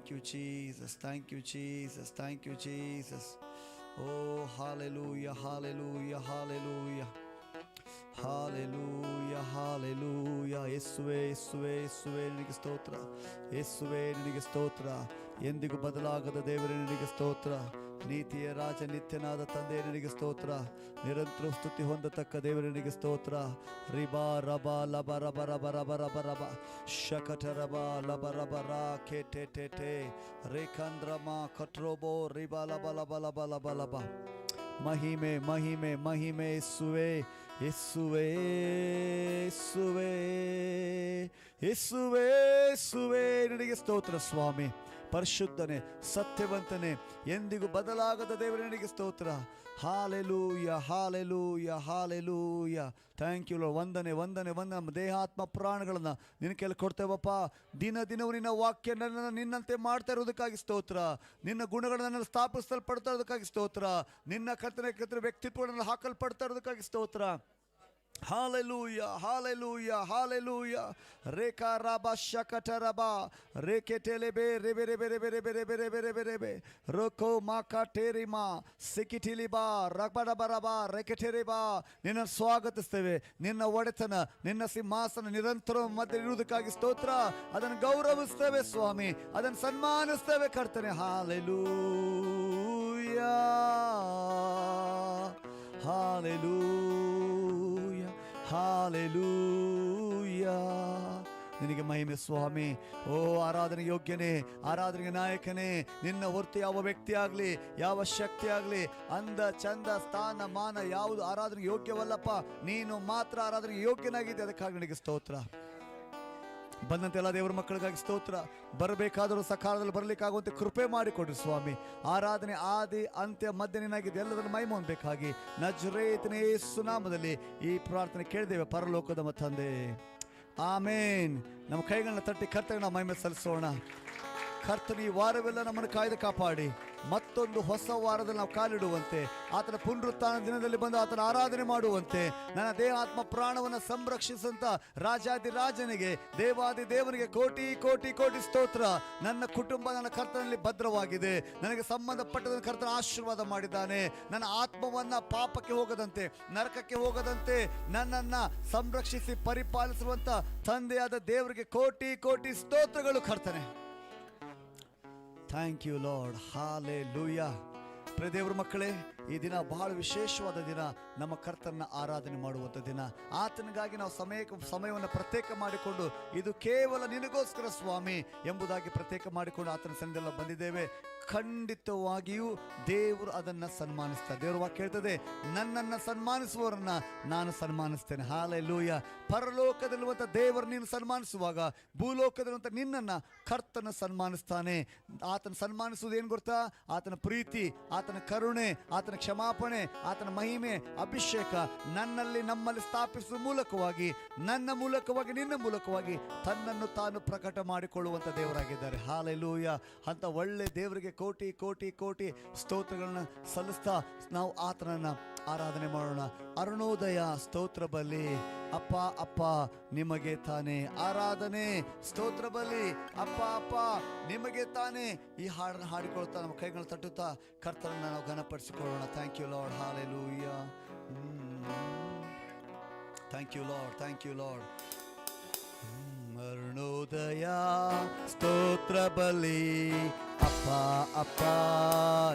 Thank you, Jesus. Thank you, Jesus. Thank you, Jesus. Oh, hallelujah, hallelujah, hallelujah. Hallelujah hallelujah. ಯೇಸುವೆ ಯೇಸುವೆ ಯೇಸುವೆ ನಿನಗೆ ಸ್ತೋತ್ರ. ಯೇಸುವೆ ನಿನಗೆ ಸ್ತೋತ್ರ. ಎಂದಿಗೂ ಬದಲಾಗದ ದೇವರೇ ನಿನಗೆ ಸ್ತೋತ್ರ. ನೀತಿಯ ರಾಜ ನಿತ್ಯನಾದ ತಂದೆ ನಿನಗೆ ಸ್ತೋತ್ರ. ನಿರಂತರ ಸ್ತುತಿ ಹೊಂದತಕ್ಕ ದೇವರೇ ನಿನಗೆ ಸ್ತೋತ್ರ. ರಿಬಾ ರಬಾ ಲಬ ರಬ ರಬ ರಬ ರಬ ರಬ ಶಕಟ ರಬ ಲಬ ರಬ ರಾ ಕೆ ಟೆ ಟೆ ಟೆ ರೇಖಂದ್ರಮ ಕಟ್ರೋಬೋ ರಿಬಾ ಲಬ ಲಬ ಲಬ ಲಬ ಲಬ. ಮಹಿಮೆ ಮಹಿಮೆ ಮಹಿಮೆ ಯೇಸುವೆ ಯೇಸುವೆ ಯೇಸುವೆ ಯೇಸುವೆ ಯೇಸುವೆ ನಿನಗೆ ಸ್ತೋತ್ರ ಸ್ವಾಮಿ. ಪರಿಶುದ್ಧನೇ, ಸತ್ಯವಂತನೇ, ಎಂದಿಗೂ ಬದಲಾಗದ ದೇವರೇ ನಿನಗೆ ಸ್ತೋತ್ರ. Hallelujah hallelujah hallelujah. Thank you Lord. ವಂದನೆ ವಂದನೆ ವಂದನೆ. ನಮ್ಮ ದೇಹಾತ್ಮ ಪ್ರಾಣಗಳನ್ನು ನಿನ್ನ ಕೈಲಿ ಕೊಡ್ತೇವಪ್ಪ. ದಿನ ದಿನವೂ ನಿನ್ನ ವಾಕ್ಯ ನನ್ನನ್ನು ನಿನ್ನಂತೆ ಮಾಡ್ತಾ ಇರೋದಕ್ಕಾಗಿ ಸ್ತೋತ್ರ. ನಿನ್ನ ಗುಣಗಳನ್ನು ಸ್ಥಾಪಿಸಲ್ಪಡ್ತಾ ಇರೋದಕ್ಕಾಗಿ ಸ್ತೋತ್ರ. ನಿನ್ನ ಕರ್ತನ ವ್ಯಕ್ತಿತ್ವಗಳನ್ನು ಹಾಕಲ್ಪಡ್ತಾ ಇರೋದಕ್ಕಾಗಿ ಸ್ತೋತ್ರ. Hallelujah hallelujah hallelujah. ರೇಖಾ ರಾಬಾ ಶಕಟರಬಾ ರೇಕೆಟೆಲೆಬೆ ರೆಬೆ ರೆಬೆ ರೆಬೆ ರೆಬೆ ರೆಬೆ ರೆಬೆ ರೆಬೆ ರೆಬೆ ರೋಕೋ ಮಾಕಾ ಟೇರಿಮಾ ಸಿಕಿಟಿಲಿಬಾ ರಬರಬರಬಾ ರೆಕೆಟೆರಿಬಾ. ನಿನ್ನ ಸ್ವಾಗತಿಸ್ತೇವೆ. ನಿನ್ನ ಒಡೆತನ, ನಿನ್ನ ಸಿಂಹಾಸನ ನಿರಂತರ ಮಧ್ಯೆ ಇರುವುದಕ್ಕಾಗಿ ಸ್ತೋತ್ರ. ಅದನ್ನು ಗೌರವಿಸ್ತೇವೆ ಸ್ವಾಮಿ, ಅದನ್ನು ಸನ್ಮಾನಿಸ್ತೇವೆ ಕರ್ತನೆ. Hallelujah hallelujah hallelujah. ನಿನಗೆ ಮಹಿಮೆ ಸ್ವಾಮಿ. ಓ ಆರಾಧನೆ ಯೋಗ್ಯನೇ, ಆರಾಧನೆಗೆ ನಾಯಕನೇ. ನಿನ್ನ ಹೊರತು ಯಾವ ವ್ಯಕ್ತಿ ಆಗಲಿ, ಯಾವ ಶಕ್ತಿ ಆಗಲಿ, ಅಂದ ಚಂದ ಸ್ಥಾನ ಮಾನ ಯಾವುದು ಆರಾಧನೆಗೆ ಯೋಗ್ಯವಲ್ಲಪ್ಪ. ನೀನು ಮಾತ್ರ ಆರಾಧನೆಗೆ ಯೋಗ್ಯನಾಗಿದೆ. ಅದಕ್ಕಾಗಿ ನಿನಗೆ ಸ್ತೋತ್ರ. ಬಂದಂತೆ ಎಲ್ಲ ದೇವರ ಮಕ್ಕಳಿಗಾಗಿ ಸ್ತೋತ್ರ. ಬರಬೇಕಾದರೂ ಸಕಾಲದಲ್ಲಿ ಬರಲಿಕ್ಕಾಗುವಂತೆ ಕೃಪೆ ಮಾಡಿಕೊಡ್ರಿ ಸ್ವಾಮಿ. ಆರಾಧನೆ ಆದಿ ಅಂತ್ಯ ಮಧ್ಯ ನಿನ್ನಾಗಿದೆ. ಎಲ್ಲದನ್ನು ಮಹಿಮೆ ಹೊಂದಬೇಕಾಗಿ ನಜರೇತಿನ ಯೇಸು ನಾಮದಲ್ಲಿ ಈ ಪ್ರಾರ್ಥನೆ ಕೇಳಿದ್ದೇವೆ ಪರಲೋಕದ ತಂದೆ. ಆಮೇನ್. ನಮ್ಮ ಕೈಗಳನ್ನ ತಟ್ಟಿ ಕರ್ತನಿಗೆ ನಾವು ಮಹಿಮೆ ಸಲ್ಲಿಸೋಣ. ಕರ್ತನ ಈ ವಾರವೆಲ್ಲ ನಮ್ಮನ್ನು ಕಾಯ್ದು ಕಾಪಾಡಿ ಮತ್ತೊಂದು ಹೊಸ ವಾರದಲ್ಲಿ ನಾವು ಕಾಲಿಡುವಂತೆ, ಆತನ ಪುನರುತ್ಥಾನ ದಿನದಲ್ಲಿ ಬಂದು ಆತನ ಆರಾಧನೆ ಮಾಡುವಂತೆ, ನನ್ನ ದೇಹಾತ್ಮ ಪ್ರಾಣವನ್ನು ಸಂರಕ್ಷಿಸಂತ ರಾಜಾದಿರಾಜನಿಗೆ, ದೇವಾದಿ ದೇವನಿಗೆ ಕೋಟಿ ಕೋಟಿ ಕೋಟಿ ಸ್ತೋತ್ರ. ನನ್ನ ಕುಟುಂಬ ನನ್ನ ಕರ್ತನಲ್ಲಿ ಭದ್ರವಾಗಿದೆ. ನನಗೆ ಸಂಬಂಧಪಟ್ಟದ ಕರ್ತನ ಆಶೀರ್ವಾದ ಮಾಡಿದ್ದಾನೆ. ನನ್ನ ಆತ್ಮವನ್ನ ಪಾಪಕ್ಕೆ ಹೋಗದಂತೆ, ನರಕಕ್ಕೆ ಹೋಗದಂತೆ ನನ್ನನ್ನ ಸಂರಕ್ಷಿಸಿ ಪರಿಪಾಲಿಸುವಂತ ತಂದೆಯಾದ ದೇವರಿಗೆ ಕೋಟಿ ಕೋಟಿ ಸ್ತೋತ್ರಗಳು ಕರ್ತನೆ. Thank you Lord. ಹಾಲೆಲೂಯಾ. ಪ್ರಿಯ ದೇವರ ಮಕ್ಕಳೇ, ಈ ದಿನ ಬಹಳ ವಿಶೇಷವಾದ ದಿನ. ನಮ್ಮ ಕರ್ತನ ಆರಾಧನೆ ಮಾಡುವಂಥ ದಿನ. ಆತನಿಗಾಗಿ ನಾವು ಸಮಯವನ್ನು ಪ್ರತ್ಯೇಕ ಮಾಡಿಕೊಂಡು ಇದು ಕೇವಲ ನಿನಗೋಸ್ಕರ ಸ್ವಾಮಿ ಎಂಬುದಾಗಿ ಪ್ರತ್ಯೇಕ ಮಾಡಿಕೊಂಡು ಆತನ ಸನ್ನಿಧಿಯಲ್ಲಿ ಬಂದಿದ್ದೇವೆ. ಖಂಡಿತವಾಗಿಯೂ ದೇವರು ಅದನ್ನು ಸನ್ಮಾನಿಸ್ತಾರೆ. ದೇವರ ವಾಕ್ಯ ಹೇಳ್ತದೆ, ನನ್ನನ್ನು ಸನ್ಮಾನಿಸುವವರನ್ನ ನಾನು ಸನ್ಮಾನಿಸ್ತೇನೆ. ಹಾಲೆಲೂಯ. ಪರಲೋಕದಲ್ಲಿರುವಂಥ ದೇವರು ನೀನು ಸನ್ಮಾನಿಸುವಾಗ ಭೂಲೋಕದಲ್ಲಿರುವಂಥ ನಿನ್ನನ್ನು ಕರ್ತನ ಸನ್ಮಾನಿಸ್ತಾನೆ. ಆತನ ಸನ್ಮಾನಿಸುವುದು ಏನು ಗೊತ್ತಾ? ಆತನ ಪ್ರೀತಿ, ಆತನ ಕರುಣೆ, ಆತನ ಕ್ಷಮಾಪಣೆ, ಆತನ ಮಹಿಮೆ, ಅಭಿಷೇಕ ನನ್ನಲ್ಲಿ ನಮ್ಮಲ್ಲಿ ಸ್ಥಾಪಿಸುವ ಮೂಲಕವಾಗಿ, ನನ್ನ ಮೂಲಕವಾಗಿ, ನಿನ್ನ ಮೂಲಕವಾಗಿ ತನ್ನನ್ನು ತಾನು ಪ್ರಕಟ ಮಾಡಿಕೊಳ್ಳುವಂಥ ದೇವರಾಗಿದ್ದಾರೆ. ಹಾಲೆಲೂಯ. ಅಂತ ಒಳ್ಳೆ ದೇವರಿಗೆ ಕೋಟಿ ಕೋಟಿ ಕೋಟಿ ಸ್ತೋತ್ರಗಳನ್ನ ಸಲ್ಲಿಸ್ತಾ ನಾವು ಆತನನ್ನ ಆರಾಧನೆ ಮಾಡೋಣ. ಅರುಣೋದಯ ಸ್ತೋತ್ರ ಬಲಿ. ಅಪ್ಪ ಅಪ್ಪ ನಿಮಗೆ ತಾನೇ ಆರಾಧನೆ. ಸ್ತೋತ್ರ ಬಲಿ. ಅಪ್ಪ ಅಪ್ಪ ನಿಮಗೆ ತಾನೇ. ಈ ಹಾಡನ್ನು ಹಾಡಿಕೊಳ್ತಾ ನಮ್ಮ ಕೈಗಳನ್ನು ತಟ್ಟುತ್ತಾ ಕರ್ತನನ್ನ ನಾವು ಘನಪಡಿಸಿಕೊಳ್ಳೋಣ. Thank you Lord. Hallelujah. Thank you Lord. Thank you Lord. ಅರುಣೋದಯ ಸ್ತೋತ್ರ ಬಲಿ. ಅಪ್ಪ ಅಪ್ಪ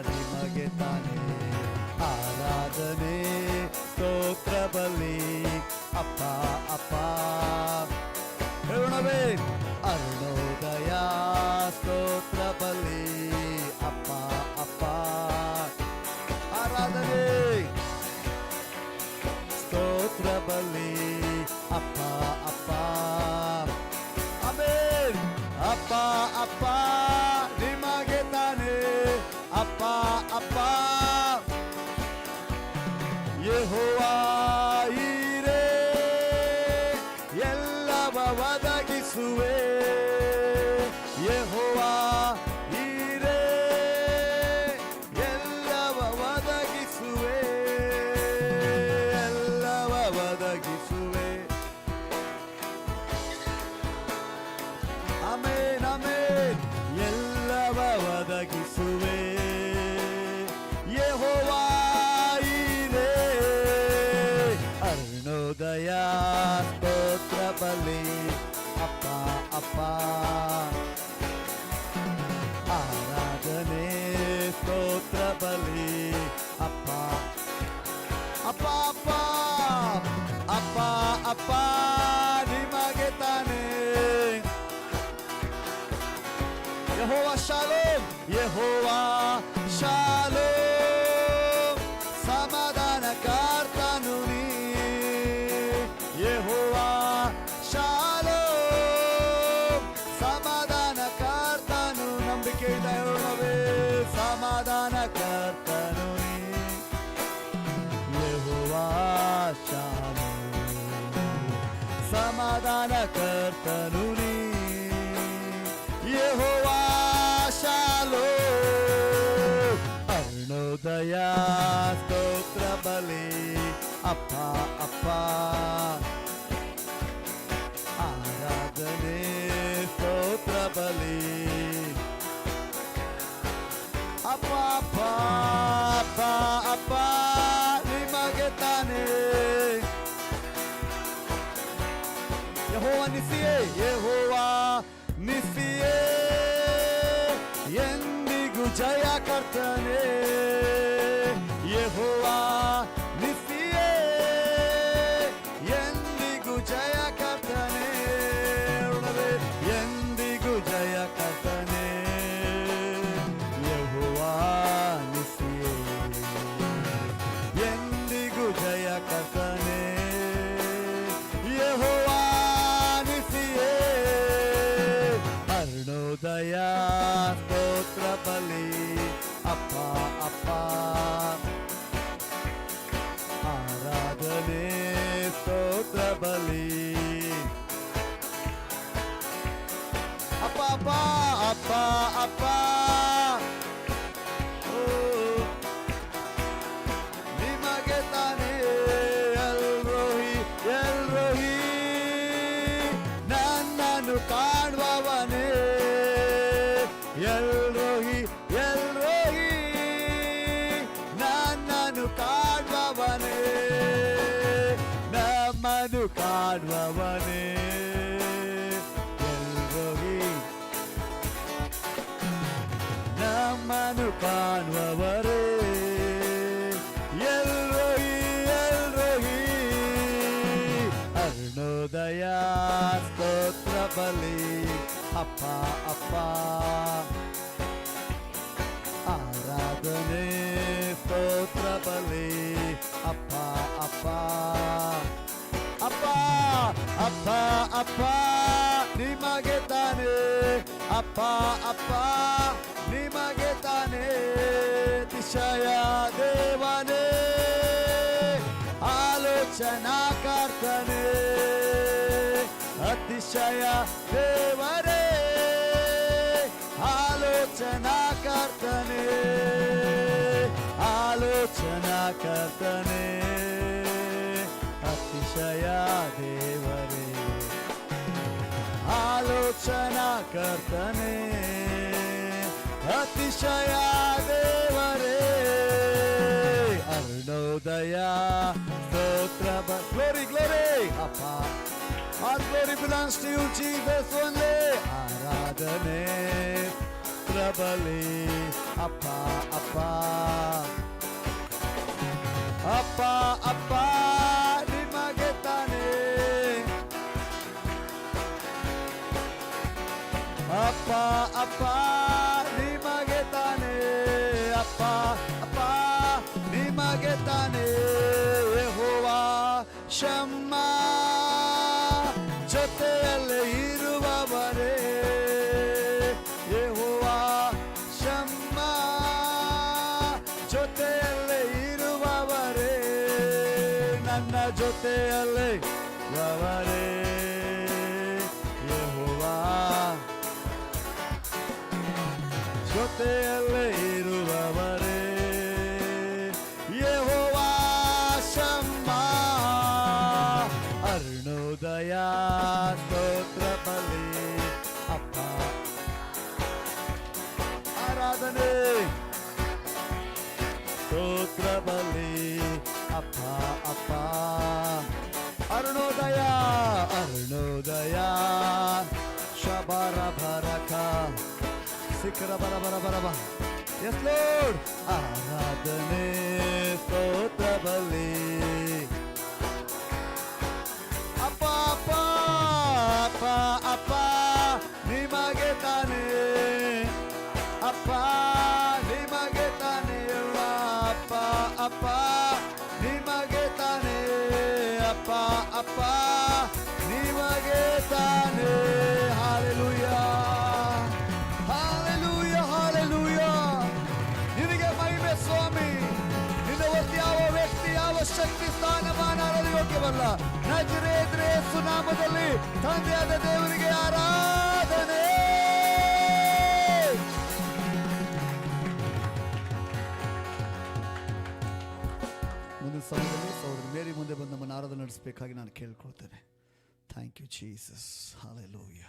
ನಿಮಗೆ ತಾನೇ ಆರಾಧನೆ. ಸ್ತೋತ್ರ ಬಲಿ. ಅಪ್ಪ ಅಪ್ಪ ಹೇಳೋಣವೇ. ಅರುಣೋದಯ ಸ್ತೋತ್ರ ಬಲಿ. ಅಪ್ಪ ಅಪ್ಪ ಆರಾಧನೆ. ಸ್ತೋತ್ರ ಬಲಿ. ಅಪ್ಪ ಅಪ್ಪ ಆಮೆನ್. ಅಪ್ಪ ಅಪ್ಪ ನಿಮಗೆ ತಾನೇ. ಅಪ್ಪ ಅಪ್ಪ ಯೆಹೋವಾ ಈರೇ ಎಲ್ಲವ ಒದಗಿಸುವೆ. ಯೆಹೋವ ಒದಗಿಸುವೆ ಯೆಹೋವಾ ಈರೇ. ಅರುಣೋದಯ ಸ್ತೋತ್ರ ಬಲಿ ಅಪ್ಪ ಅಪ್ಪ, ಆರಾಧನೆ ಸ್ತೋತ್ರ ಬಲಿ ಅಪ್ಪ ಅಪ್ಪ ಅಪ್ಪ ಅಪ್ಪ ಅಪ್ಪ ನಿಮಗೆ ತಾನೇ. ಯೆಹೋವಾ ಶಾಲೋಮ್, ಯೆಹೋವಾ ಶಾಲೋಮ್, ಸಮಾಧಾನ ಕರ್ತನು ನೀ. ಯೆಹೋವಾ ಶಾಲೋಮ್, ಸಮಾಧಾನ ಕರ್ತನು. ನಂಬಿಕೆಯಿಂದ ಹೇಳೋಣವೇ, ಸಮಾಧಾನ ಕರ್ತನು ನೀ. ಯೆಹೋವಾ ಶಾಲೋಮ್, ಸಮಾಧಾನ ಕರ್ತನು ನೀ. ಯೆಹೋವಾ ಶಾಲೋಮ್, ಅರುಣೋದಯ ಸ್ತೋತ್ರ ಬಲಿ ಅಪ್ಪ ಅಪ್ಪ, ಆರಾಧನೆ ಸ್ತೋತ್ರ ಬಲಿ ಅಪ್ಪ ಅಪ್ಪ ಅಪ್ಪ ಅಪ್ಪ ನಿಮಗೆ ತಾನೇ. ಯೆಹೋವಾ ನಿಸಿಯೇ, ಯೆಹೋವಾ ನಿಸಿಯೇ, ಎಂದಿಗೂ ಜಯ ಕರ್ತನೆ. ಯೆಹೋವಾ ನಿಸಿಯೇ, ಎಂದಿಗೂ ಜಯ ಕರ್ತನೆ. ಎಂದಿಗೂ ಜಯ ಕರ್ತನೆ. ಯೆಹೋವಾ ನಿಸಿಯೇ, ಎಂದಿಗೂ ಜಯ ಕರ್ತನೆ. ಯೆಹೋವಾ ನಿಸಿಯೇ, ಅರುಣೋದಯ ಸ್ತೋತ್ರ ಬಲಿ ಅಪ್ಪ ಅಪ್ಪ, ಆರಾಧನೆ ಸ್ತೋತ್ರ ಬಲಿ ಅಪ್ಪ ಅಪ್ಪ ಅಪ್ಪ ಅಪ್ಪ. ಓ ನಿಮಗೆ ತಾನೇ. ಎಲ್ರೋಹಿ ಎಲ್ರೋಹಿ, ನನ್ನನ್ನು ಕಾಣುವವನೇ. ಎಲ್ರೋಹಿ ಎಲ್ರೋಹಿ, ನನ್ನನ್ನು ಕಾಣುವವನೇ. ನಮ್ಮನ್ನು ಕಾಣುವವನೇ. ಎಲ್ರೋಹಿ, ನಮ್ಮನ್ನು ಕಾಣುವವರೇ. ಎಲ್ರೋಹಿ ಎಲ್ರೋಹಿ, ಅರುಣೋದಯ ಸ್ತೋತ್ರ ಬಲಿ ಅಪ್ಪ ಅಪ್ಪ, ಆರಾಧನೆ ಸ್ತೋತ್ರ ಬಲಿ ಅಪ್ಪ ಅಪ್ಪ ಅಪ್ಪ ಅಪ್ಪ ಅಪ್ಪ ನಿಮಗೆ ತಾನೇ. ಅಪ್ಪ ಅಪ್ಪ ನಿಮಗೆ ತಾನೇ. ಅತಿಶಯ ದೇವನೇ, ಆಲೋಚನಾ ಕರ್ತನೇ. ಅತಿಶಯ ದೇವರೇ, ಆಲೋಚನಾ ಕರ್ತನೇ. ಆಲೋಚನಾ ಕರ್ತನೇ, ಅತಿಶಯ ದೇವರೇ, ಆಲೋಚನಾ ಕರ್ತನೇ. ಅತಿಶಯ ದೇವರೇ, ಅರುಣೋದಯ ಸ್ತೋತ್ರ ಗ್ಲೋರಿ ಗ್ಲೋರಿ ಅಪ್ಪ. All glory belongs to you, Jesus only. ಆರಾಧನೆ ಪ್ರಬಲಿ ಅಪ್ಪ ಅಪ್ಪ ಅಪ್ಪ ಅಪ್ಪ ನಿಮಗೆ ತಾನೇ. ಅಪ್ಪ ಅಪ್ಪ ನಿಮಗೆ ತಾನೇ. ಅಪ್ಪ ಅಪ್ಪ ನಿಮಗೆ ತಾನೇ. ಯೆಹೋವಾ ಶಮ್ಮ, ಜೊತೆಯಲ್ಲಿ ಇರುವವರೇ. ಯೆಹೋವಾ ಶಮ್ಮ, ಜೊತೆಯಲ್ಲಿ ಇರುವವರೇ. ನನ್ನ ಜೊತೆಯಲ್ಲಿ ಇರುವವರೇ. ಯೆಹೋವಾ ಜೊತೆಯಲ್ಲಿ ಇರುವವರೇ. ಯೆಹೋವಾ ಶಮ್ಮ, ಅರುಣೋದಯ ಸ್ತೋತ್ರ ಬಲಿ ಅಪ್ಪ. ಆರಾಧನೆ ಸ್ತೋತ್ರ ಬಲಿ ಅಪ್ಪ ಅಪ್ಪ ಅರುಣೋದಯ ಅರುಣೋದಯ ಶಬರ ಭರಕ ಶಿಖರ ಬರ ಬರ ಬರ ಬರ ಎಸ್ ಲಾರ್ಡ್ ಆರಾಧನೆ ಸ್ತೋತ್ರ ಬಲಿ ಅಪ್ಪ ಅಪ್ಪ ಅಪ್ಪ ಅಪ್ಪ ನಿಮಗೆ ತಾನೇ ಅಪ್ಪ ನಿಮಗೆ ತಾನೇ ಅಪ್ಪ ಅಪ್ಪ ನಿಮಗೆ ತಾನೇ ಅಪ್ಪ ಅಪ್ಪ ನಿಮಗೆ ತಾನೇ ಹಾಲೆಲೂಯಾ ಹಾಲೆಲೂಯಾ ಹಾಲೆಲೂಯಾ ನಿನಗೆ ಮಹಿಮೆ ಸ್ವಾಮಿ ನಿನ್ನ ಒಂದು ಯಾವ ವ್ಯಕ್ತಿ ಯಾವ ಶಕ್ತಿ ಸ್ಥಾನಮಾನ ಯೋಗ್ಯವಲ್ಲ ನಜರೇತ್ ಯೇಸು ನಾಮದಲ್ಲಿ ತಂದೆಯಾದ ದೇವರಿಗೆ ಆರಾಧನೆ ಮುಂದಿನ ಸಮಯದಲ್ಲಿ ಸಹೋದರಿ ಮೇರಿ ಮುಂದೆ ಬಂದು ನಮ್ಮನ್ನು ಆರಾಧನೆ ನಡೆಸಬೇಕಾಗಿ ನಾನು ಕೇಳ್ಕೊಳ್ತೇನೆ. Thank you Jesus hallelujah.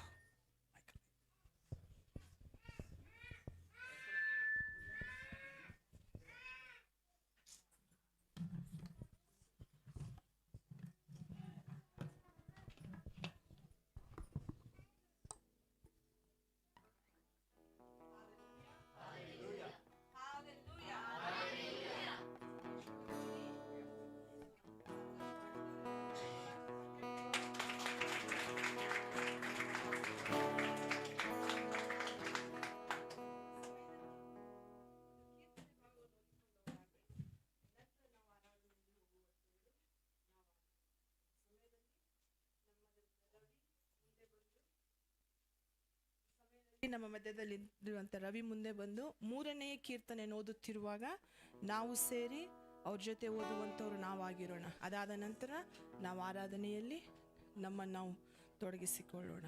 ನಮ್ಮ ಮಧ್ಯದಲ್ಲಿ ಇರುವಂತ ರವಿ ಮುಂದೆ ಬಂದು 3ನೇ ಕೀರ್ತನೆ ಓದುತ್ತಿರುವಾಗ ನಾವು ಸೇರಿ ಅವ್ರ ಜೊತೆ ಓದುವಂತವ್ರು ನಾವಾಗಿರೋಣ. ಅದಾದ ನಂತರ ನಾವು ಆರಾಧನೆಯಲ್ಲಿ ನಮ್ಮನ್ನು ನಾವು ತೊಡಗಿಸಿಕೊಳ್ಳೋಣ.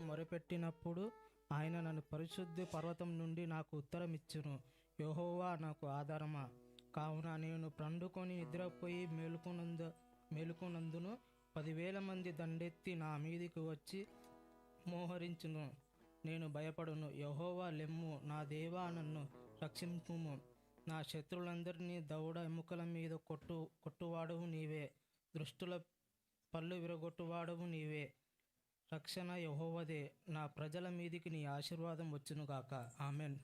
మొరపెట్టినప్పుడు ఆయన నన్ను పరిశుద్ధ పర్వతం నుండి నాకు ఉత్తరం ఇచ్చును. యెహోవా నాకు ఆధారమా, కావున నేను పండుకొని నిద్రపోయి మేలుకొనందును. 10,000 మంది దండెత్తి నా మీదికి వచ్చి మోహరించును, నేను భయపడును. యెహోవా లెమ్ము, నా దేవా నన్ను రక్షింపుము. నా శత్రులందరినీ దౌడ ఎముకల మీద కొట్టువాడవు నీవే, దుష్టుల పళ్ళు విరగొట్టువాడవు నీవే. రక్షణ యెహోవాదే, నా ప్రజల మీదికి నీ ఆశీర్వాదం వచ్చునుగాక. ఆమెన్.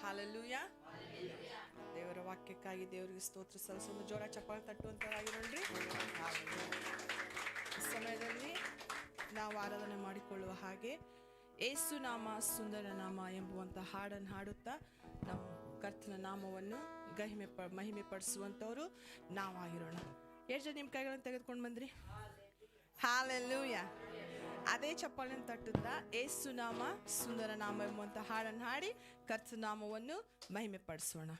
ಹಾಲೆಲೂಯಾ. ದೇವರ ವಾಕ್ಯಕ್ಕಾಗಿ ದೇವರಿಗೆ ಸ್ತೋತ್ರ ಸಲ್ಲಿಸೋದು. ಜೋರ ಚಪ್ಪಾಳೆ ತಟ್ಟುವಂತರಾಗಿರೋಣ್ರಿ. ಸಮಯದಲ್ಲಿ ನಾವು ಆರಾಧನೆ ಮಾಡಿಕೊಳ್ಳುವ ಹಾಗೆ ಏಸು ನಾಮ ಸುಂದರ ನಾಮ ಎಂಬುವಂಥ ಹಾಡನ್ನು ಹಾಡುತ್ತಾ ನಮ್ಮ ಕರ್ತನ ನಾಮವನ್ನು ಮಹಿಮೆ ಪಡಿಸುವಂಥವ್ರು ನಾವಾಗಿರೋಣ. ಎಷ್ಟು ಜನ ನಿಮ್ಮ ಕೈಗಳನ್ನು ತೆಗೆದುಕೊಂಡು ಬಂದ್ರಿ? ಹಾಲೆಲೂಯಾ. ಅದೇ ಚಪ್ಪಾಳೆಯನ್ನು ತಟ್ಟುತ್ತಾ ಏಸು ನಾಮ ಸುಂದರ ನಾಮ ಎಂಬುವಂಥ ಹಾಡನ್ನು ಹಾಡಿ ಕರ್ತನ ನಾಮವನ್ನು ಮಹಿಮೆ ಪಡಿಸೋಣ.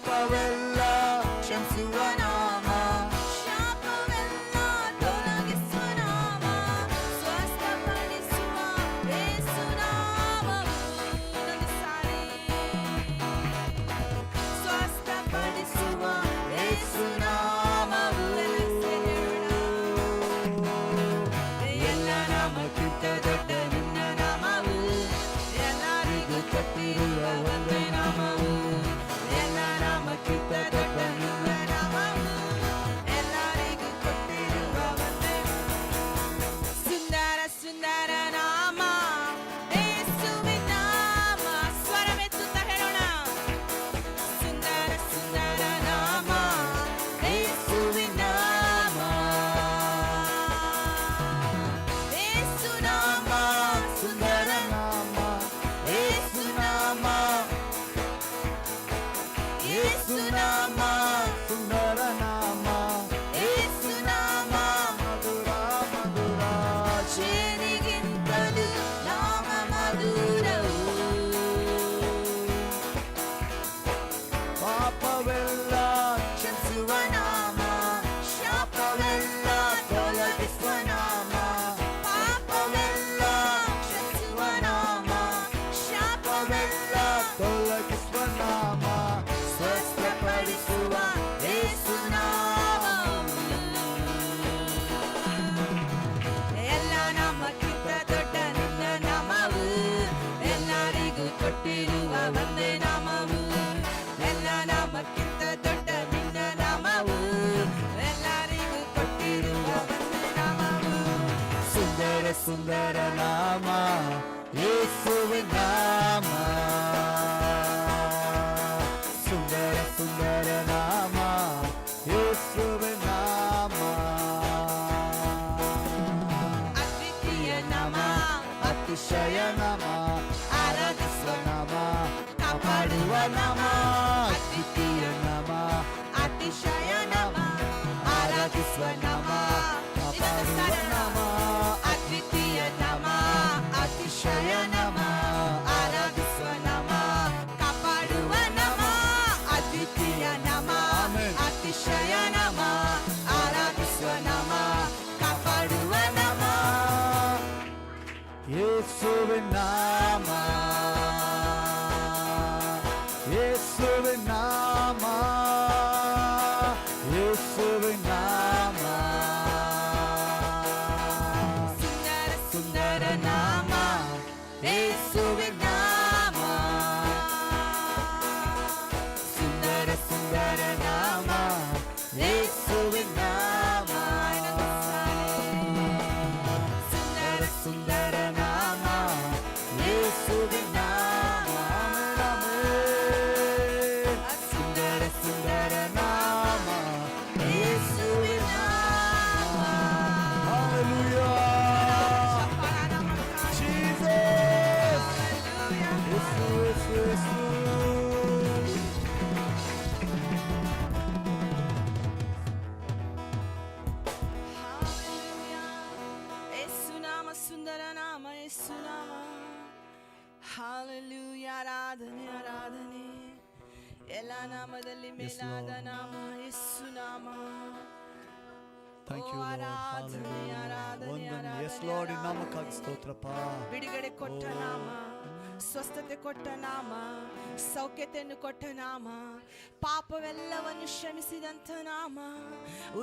ಪಾಪವೆಲ್ಲ ಕ್ಷಮಿಸುವ ನಾಮ ನಾಮ ಅದ್ವಿತೀಯ ನಾಮ ಅತಿಶಯ ನಾಮ ಆರಾಧಿಸುವ ನಾಮ ಕಾಪಾಡುವ ನಾಮ ಅದ್ವಿತೀಯ ನಾಮ ಅತಿಶಯ ನಾಮ ಆರಾಧಿಸುವ ನಾಮ ಕಾಪಾಡುವ ನಾಮ ಅದ್ವಿತೀಯ ನಾಮ ಅತಿಶಯ ನಾಮ ಆರಾಧಿಸುವ ನಾಮ ಕಾಪಾಡುವ ನಾಮ ಯೇಸುವಿನ ನಾಮ ಯೇಸುವಿನ ನಾಮ ಯೇಸುವಿನ ನಾಮ ಸುಂದರ ಸುಂದರ ನಾಮ ಯೇಸುವಿನ ನಾಮ ಸುಂದರ ಸುಂದರ ನಾಮ ಯೇಸುವಿನ ನಾಮ ಸುಂದರ ಸುಂದರ ನಾಮ ಯೇಸುವಿನ ನಾಮ ಸುಂದರ ಸುಂದರ ನಾಮ ಯೇಸುವಿನ ನಾಮ Hallelujah. Jesus. ಯೇಸು ಯೇಸು ಯೇಸು ಯೇಸು ನಾಮ ಸುಂದರ ನಾಮ ಯೇಸು ನಾಮ ಹಾಲೆಲೂಯ ಆರಾಧನೆ ಆರಾಧನೆ ಎಲ್ಲ ನಾಮದಲ್ಲಿ ಮೇಲಾದ ನಾಮ ಯೇಸು ನಾಮ Thank you, ಓ, Lord. ಆರಾಧನೆ, Hallelujah. ಆರಾಧನೆ, ವಂದನೆ. Yes, ಆರಾಧನೆ, Lord. ಈ ಆರಾಧನೆ. ನಾಮಕ್ಕಾಗಿ ಸ್ತೋತ್ರಪ್ಪ. ಬಿಡುಗಡೆ ಕೊಟ್ಟ ನಾಮ ಸ್ವಸ್ಥತೆ ಕೊಟ್ಟ ನಾಮ ಸೌಖ್ಯತೆಯನ್ನು ಕೊಟ್ಟ ನಾಮ ಪಾಪವೆಲ್ಲವನ್ನು ಕ್ಷಮಿಸಿದಂಥ ನಾಮ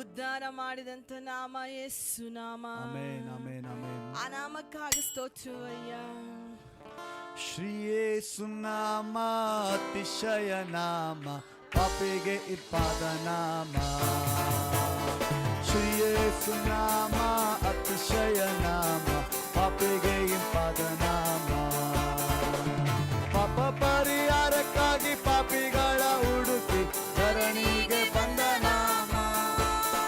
ಉದ್ಧಾರ ಮಾಡಿದಂಥ ನಾಮ ಯೇಸು ನಾಮ ಆಮೆನ್, ಆಮೆನ್, ಆಮೆನ್. ಆ ನಾಮಕ್ಕಾಗಿ ಸ್ತೋತ್ರವಯ್ಯ ಶ್ರೀ ಯೇಸು ನಾಮ ಅತಿಶಯ ನಾಮ ಪಾಪಿಗೆ ಇಪ್ಪಾದ ನಾಮ ಶ್ರೀ ಯೇಸು ನಾಮ ಅತಿಶಯ ನಾಮ ಪಾಪಿಗೆ ಇಂಪಾದ ನಾಮ ಪಾಪ ಪರಿಹಾರಕ್ಕಾಗಿ ಪಾಪಿಗಳ ಹುಡುಕಿ ಧರಣಿಗೆ ಬಂದ ನಾಮ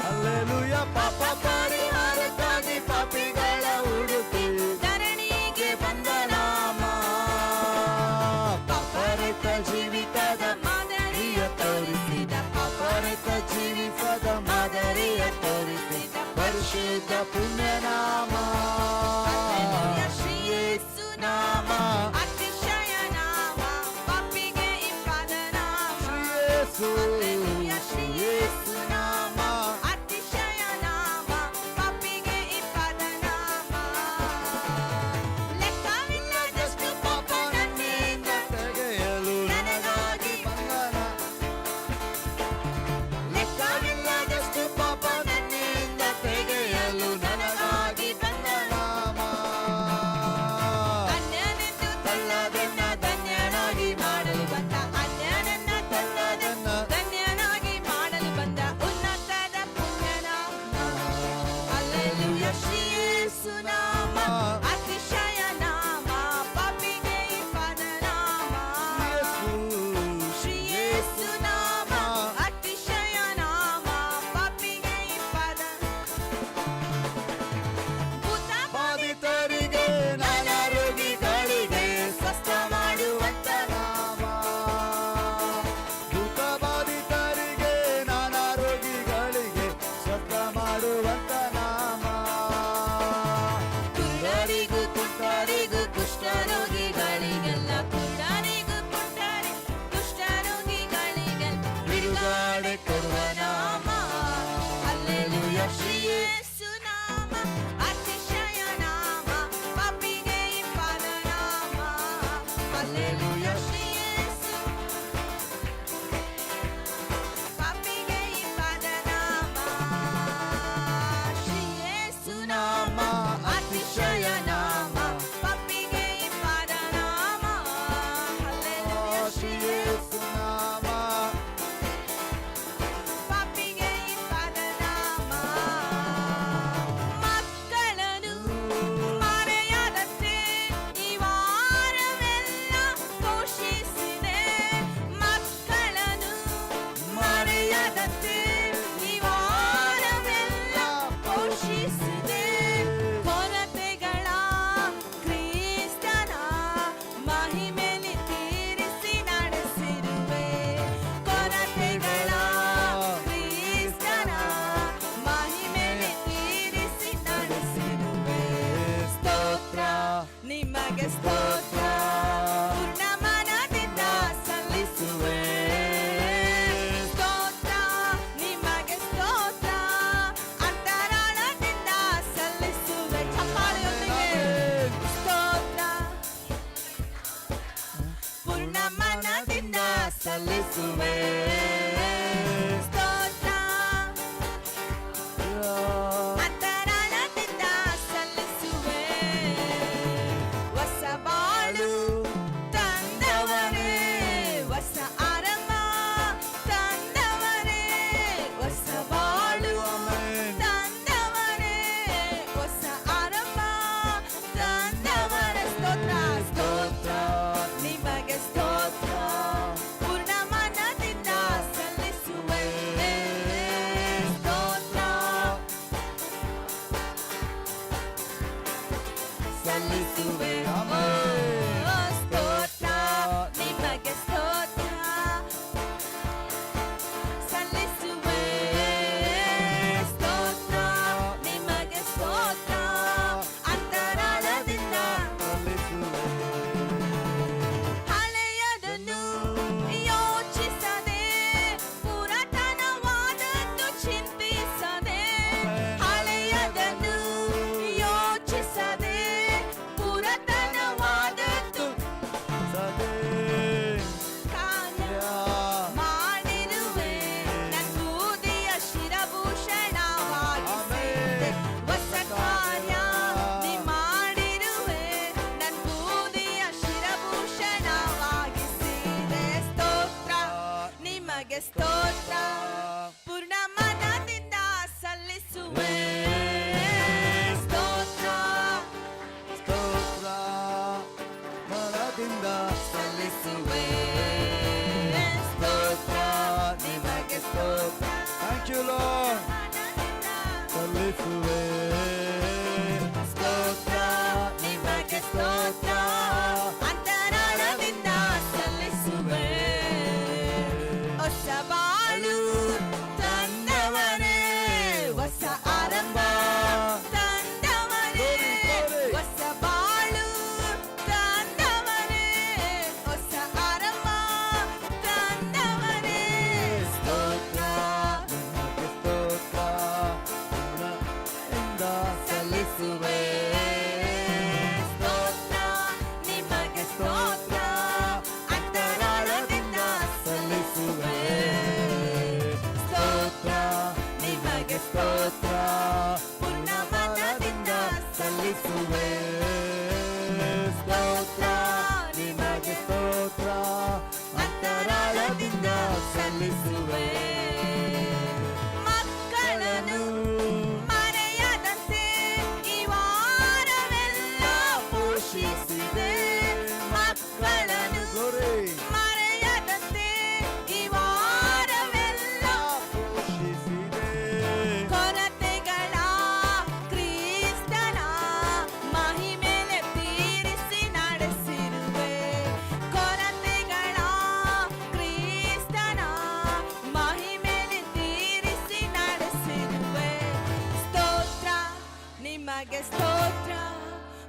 ಹಲ್ಲೆಲೂಯಾ ಪಾಪ ಪರಿಹಾರಕ್ಕಾಗಿ ಪಾಪಿಗಳ ಹುಡುಕಿ ಧರಣಿಗೆ ಬಂದ ನಾಮ ಪಾಪರಹಿತ ಜೀವಿತದ ಮಾದರಿಯ ತೋರಿಸಿದ ಪಾಪರಹಿತ ಜೀವಿತದ ಮಾದರಿಯ ತೋರಿಸಿದ ಪರಿಶುದ್ಧ ಪುಣ್ಯ ನಾಮ ಶ್ರೀ ಯೇಸು ನಾಮ ಅತಿಶಯ ನಾಮ ಪಾಪಿಗೆ ಇಂಪಾದ ನಾಮ ಯೇಸು ಹಲ್ಲೆಲೂಯಾ, ಶ್ರೀ ಯೇಸು ನಾಮ ಅತಿಶಯ ನಾಮ ಪಾಪಿಗೆ ಇಂಪಾದ ನಾಮ ಲೆಕ್ಕವಿಲ್ಲದಷ್ಟು ಪಾಪ ನನ್ನಿಂದ ತೆಗೆಯಲು ನನಗಾಗಿ ಬಂದನ ಲೆಕ್ಕವಿಲ್ಲದಷ್ಟು ಪಾಪ ನನ್ನಿಂದ ತೆಗೆಯಲು ನನಗಾಗಿ ಬಂದ ನಾಮ ಅನ್ಯನೆಂದು ತಳ್ಳದೆನ್ನ ಧನ್ಯನಾಗಿ ಮಾಡಲು ಬಂದ ಅನ್ಯನನ್ನ ತಳ್ಳದೆನ್ನ ಧನ್ಯನಾಗಿ ಮಾಡಲು ಬಂದ ಉನ್ನತದ ಪುಣ್ಯ ನಾಮ ಹಲ್ಲೆಲೂಯಾ, ಶ್ರೀ ಯೇಸು ನಾಮ ಅತಿಶಯ ನಾಮ ಪಾಪಿಗೆ ಇಂಪಾದ ನಾಮ ಶ್ರೀ ಯೇಸು ನಾಮ ಅತಿಶಯ ನಾಮ ಪಾಪಿಗೆ ಇಂಪಾದ ಭೂತ ಬಾಧಿತರಿಗೆ ನಾನಾ ರೋಗಿಗಳಿಗೆ ಸ್ವಸ್ಥ ಮಾಡುವಂತ ನಾಮ ಭೂತ ಬಾಧಿತರಿಗೆ ನಾನಾ ರೋಗಿಗಳಿಗೆ ಸ್ವಸ್ಥ ಮಾಡುವಂತ ನಾಮ ಕುರುಡರಿಗೂ ಕುಂಟರಿಗೂ ಕುಷ್ಠರೋಗಿಗಳಿಗೆಲ್ಲ ಕುರುಡರಿಗೂ ಕುಂಟರಿ ಕುಷ್ಠರೋಗಿಗಳಿಗೆಲ್ಲ ಬಿಡುಗಡೆ ಕೊಡುವ ನಾಮ ಹಲ್ಲೆಲೂಯಾ, ಶ್ರೀ ಯೇಸು ನಾಮ ಅತಿಶಯ ನಾಮ ಪಾಪಿಗೆ ಇಂಪಾದ ನಾಮ ಹಲ್ಲೆಲೂಯಾ, ಶ್ರೀ ಯೇಸು ಪಾಪಿಗೆ ಇಂಪಾದ ನಾಮ ಶ್ರೀ ಯೇಸು ನಾಮ ಅತಿಶಯ ನಾಮ ಪಾಪಿಗೆ ಇಂಪಾದ ನಾಮ ಹಲ್ಲೆಲೂಯಾ, ಶ್ರೀ ಯೇಸು ನಾಮ ಪಾಪಿಗೆ ಇಂಪಾದ ನಾಮ ಥ್ಯಾಂಕ್ ಯು ಲಾರ್ಡ್. ಸಲ್ಲಿಸುವೆ ಸ್ತೋತ್ರ ನಿಮಗೆ ಸ್ತೋತ್ರ ಅಂತರಾಳದಿಂದ ಸಲ್ಲಿಸುವೆ. ಹೊಸ ಬಾಳು ತಂದವನೇ, ಹೊಸ ಆರಂಭ ತಂದವನೇ, ಹೊಸ ಬಾಳು ತಂದವನೇ, ಹೊಸ ಆರಂಭ ತಂದವನೇ. ಸ್ತೋತ್ರ ನಿಮಗೆ ಸ್ತೋತ್ರ ಪೂರ್ಣದಿಂದ ಸಲ್ಲಿಸುವೆ. ಸ್ತೋತ್ರ ನಿಮಗೆ ಸ್ತೋತ್ರ ಅಂತರಾಳದಿಂದ ಸಲ್ಲಿಸುವೆ. ಸ್ತೋತ್ರ ನಿಮಗೆ ಸ್ತೋತ್ರ ಪೂರ್ಣ ಮನದಿಂದ ಸಲ್ಲಿಸುವೆ. ಸ್ತೋತ್ರ ನಿಮಗೆ ಸ್ತೋತ್ರ ಅಂತರಾಳದಿಂದ ಸಲ್ಲಿಸುವೆ. ಮಕ್ಕಳನ್ನು ಮರೆಯದಂತೆ ಈ ವಾರವೆಲ್ಲ ಪೋಷಿಸಿದೆ. ಮಕ್ಕಳನ್ನು ಮರೆಯದಂತೆ ಈ ವಾರವೆಲ್ಲ ಪೋಷಿಸಿದೆ. ಕೊರತೆಗಳ ಕ್ರಿಸ್ತನ ಮಹಿಮೆಲೆ ತೀರಿಸಿ ನಡೆಸಿರುವೆ. ಕೊರತೆಗಳ ಕ್ರಿಸ್ತನ ಮಹಿಮೆಲೆ ತೀರಿಸಿ ನಡೆಸಿರುವೆ. ಸ್ತೋತ್ರ ನಿಮಗೆ ಸ್ತೋತ್ರ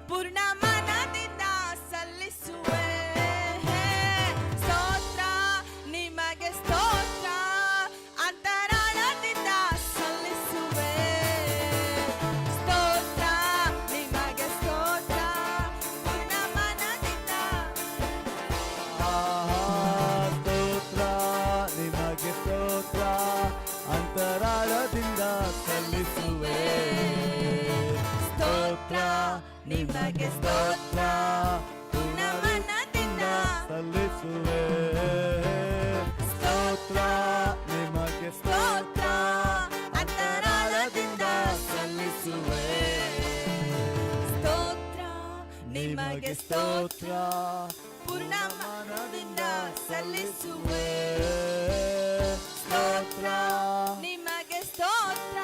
ಪೂರ್ಣ ಮನದಿಂದ ಸಲ್ಲಿಸುವೆ. ಸ್ತೋತ್ರ ನಿಮಗೆ ಸ್ತೋತ್ರ ಅಂತರಾಳದಿಂದ ಸಲ್ಲಿಸುವೆ. ಸ್ತೋತ್ರ ನಿಮಗೆ ಸ್ತೋತ್ರ ಪೂರ್ಣ ಮನದಿಂದ. ಸ್ತೋತ್ರ ನಿಮಗೆ ಸ್ತೋತ್ರ ಅಂತರಾಳದಿಂದ ಸಲ್ಲಿಸುವೆ. ಸ್ತೋತ್ರ ನಿಮಗೆ ಸ್ತೋತ್ರ ಪೂರ್ಣ ಮನದಿಂದ ಸಲ್ಲಿಸುವೆ. ಸ್ತೋತ್ರ ನಿಮಗೆ ಸ್ತೋತ್ರ ಅಂತರಾಳದಿಂದ ಸಲ್ಲಿಸುವೆ. ಸ್ತೋತ್ರ ನಿಮಗೆ ಸ್ತೋತ್ರ ಪೂರ್ಣ ಮನದಿಂದ ಮನದಿಂದ ಸಲ್ಲಿಸುವೆ. ಸ್ತೋತ್ರ ನಿಮಗೆ ಸ್ತೋತ್ರ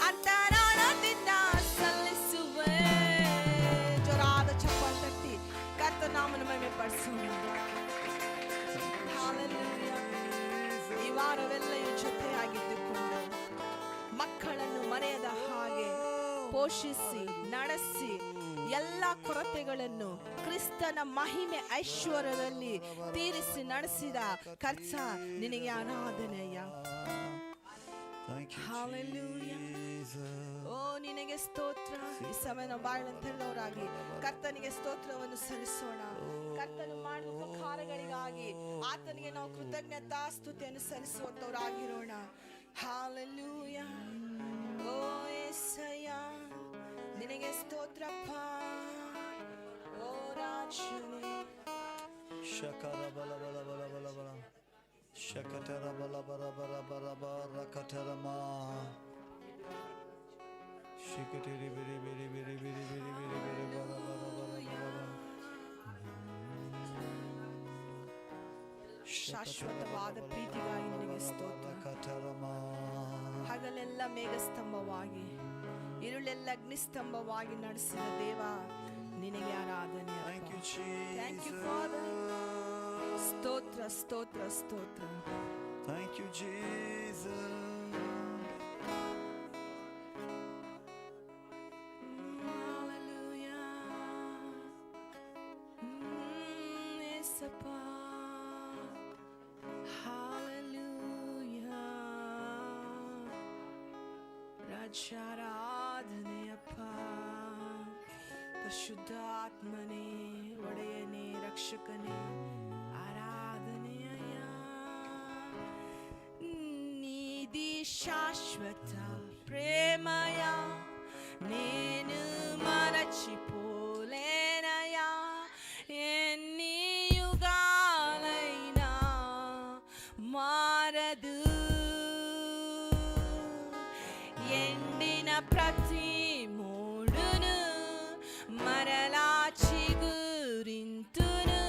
ಅಂತರಾಳದಿಂದ ಸಲ್ಲಿಸುವೆ. ಜೋರಾದ ಚಪ್ಪಾಳೆ ತಟ್ಟಿ ಕರ್ತನ ನಾಮವನ್ನು ಮಹಿಮೆ ಪಡಿಸೋಣ. Hallelujah. ಈ ವಾರವೆಲ್ಲ ಈ ಜೊತೆಯಾಗಿದ್ದುಕೊಂಡು ಮಕ್ಕಳನ್ನು ಮರೆಯದ ಹಾಗೆ ಪೋಷಿಸಿ ನಡೆಸಿ ಎಲ್ಲ ಕೊರತೆಗಳನ್ನು ಕ್ರಿಸ್ತನ ಮಹಿಮೆ ಐಶ್ವರ್ಯದಲ್ಲಿ ತೀರಿಸಿ ನಡೆಸಿದ ಕರ್ತ ನಿನಗೆ ಆರಾಧನೆಯ. Thank you, Hallelujah. Jesus. ಓ ನಿನಗೆ ಸ್ತೋತ್ರ. ಈ ಸಮಯ ನಾವು ಬಾಳಂತವರಾಗಿ ಕರ್ತನಿಗೆ ಸ್ತೋತ್ರವನ್ನು ಸಲ್ಲಿಸೋಣ. ಕರ್ತನು ಮಾಡಿದ ಉಪಕಾರಗಳಿಗಾಗಿ ಆತನಿಗೆ ನಾವು ಕೃತಜ್ಞತಾ ಸ್ತುತಿಯನ್ನು ಸಲ್ಲಿಸುವಂತವರಾಗಿರೋಣ. ಹಾಲೆಲೂಯಾ. ಓ ಯೆಸಯ್ಯ ನಿನಗೆ ಸ್ತೋತ್ರಪ್ಪ. ಓ ರಾಜನೇ ಶಕರ ಬಲ ಬಲ ಬಲ ಬಲ ಬಲ ಶಕಟರ ಬಲ ಬರ ಬರ ಬರ ಬರ ಕಟರಮ ಶಿಕಟಿರಿ ಬಿರಿ ಬಿರಿ ಬಿರಿ ಬಿರಿ ಬಿರಿ ಬಿರಿ ಬಿರಿ ಬರ ಬರ ಬರ ಬರ ಶಾಶ್ವತವಾದ ಪ್ರೀತಿಗಾಗಿ ನಿನಗೆ ಸ್ತೋತ್ರ. ಕಟರಮ ಹಗಲೆಲ್ಲ ಮೇಘಸ್ತಂಭವಾಗಿ ഇരുಳೆಲ್ಲ ಅಗ್ನಿಸ್ತಂಭವಾಗಿ ನಡೆಸಿದ ದೇವ ನಿನಗೆ ಆರಾಧನೆ. Thank you, Thank you, Jesus. Father. ಸ್ತೋತ್ರ ಸ್ತೋತ್ರ ಸ್ತೋತ್ರ. Thank you, Jesus. Hallelujah. Yesappa. Hallelujah. ರಾಜಾರಾಧನೆಯಪ್ಪ. ಪರಿಶುದ್ಧಾತ್ಮನೇ ಒಡೆಯನೇ ರಕ್ಷಕನೇ ಆರಾಧನೆಯ. ನೀತಿ ಶಾಶ್ವತ ಪ್ರೇಮಯ నేను మరచిపోలేనయా. ఎన్ని యుగాలైనా మారదు. ఎండిన ప్రతి మూడును మరలా చిగురింతును.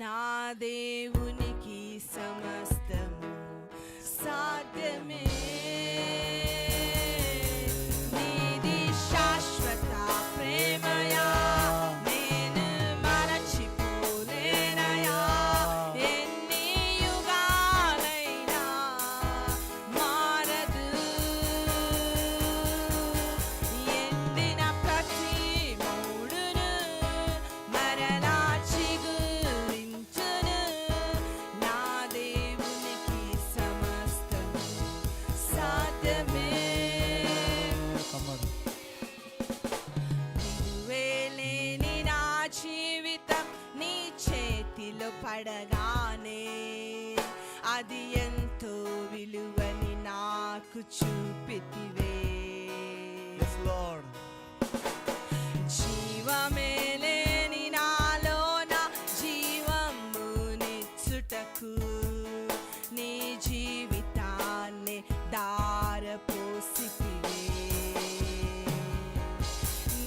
నా దేవునికి సమస్తము సాధ్యమే. ಬೆಳಕು చూపితివే. Yes, Lord. జీవ మేలే నీ నాలోన జీవము నిచ్చుటకు నీ జీవితాన్ని దారపోసితివే.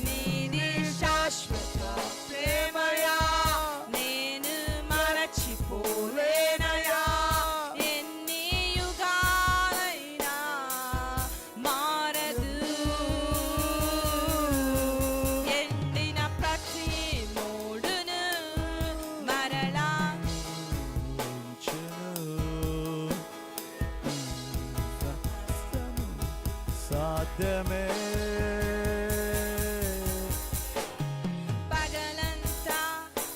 నీది శాశ్వత ప్రేమయా నేను మరచిపోలేనయా. ఎన్ని యుగాలైనా మారదు. ఎండిన ప్రతి మోడును మరలా సాధ్యమే. పగలంతా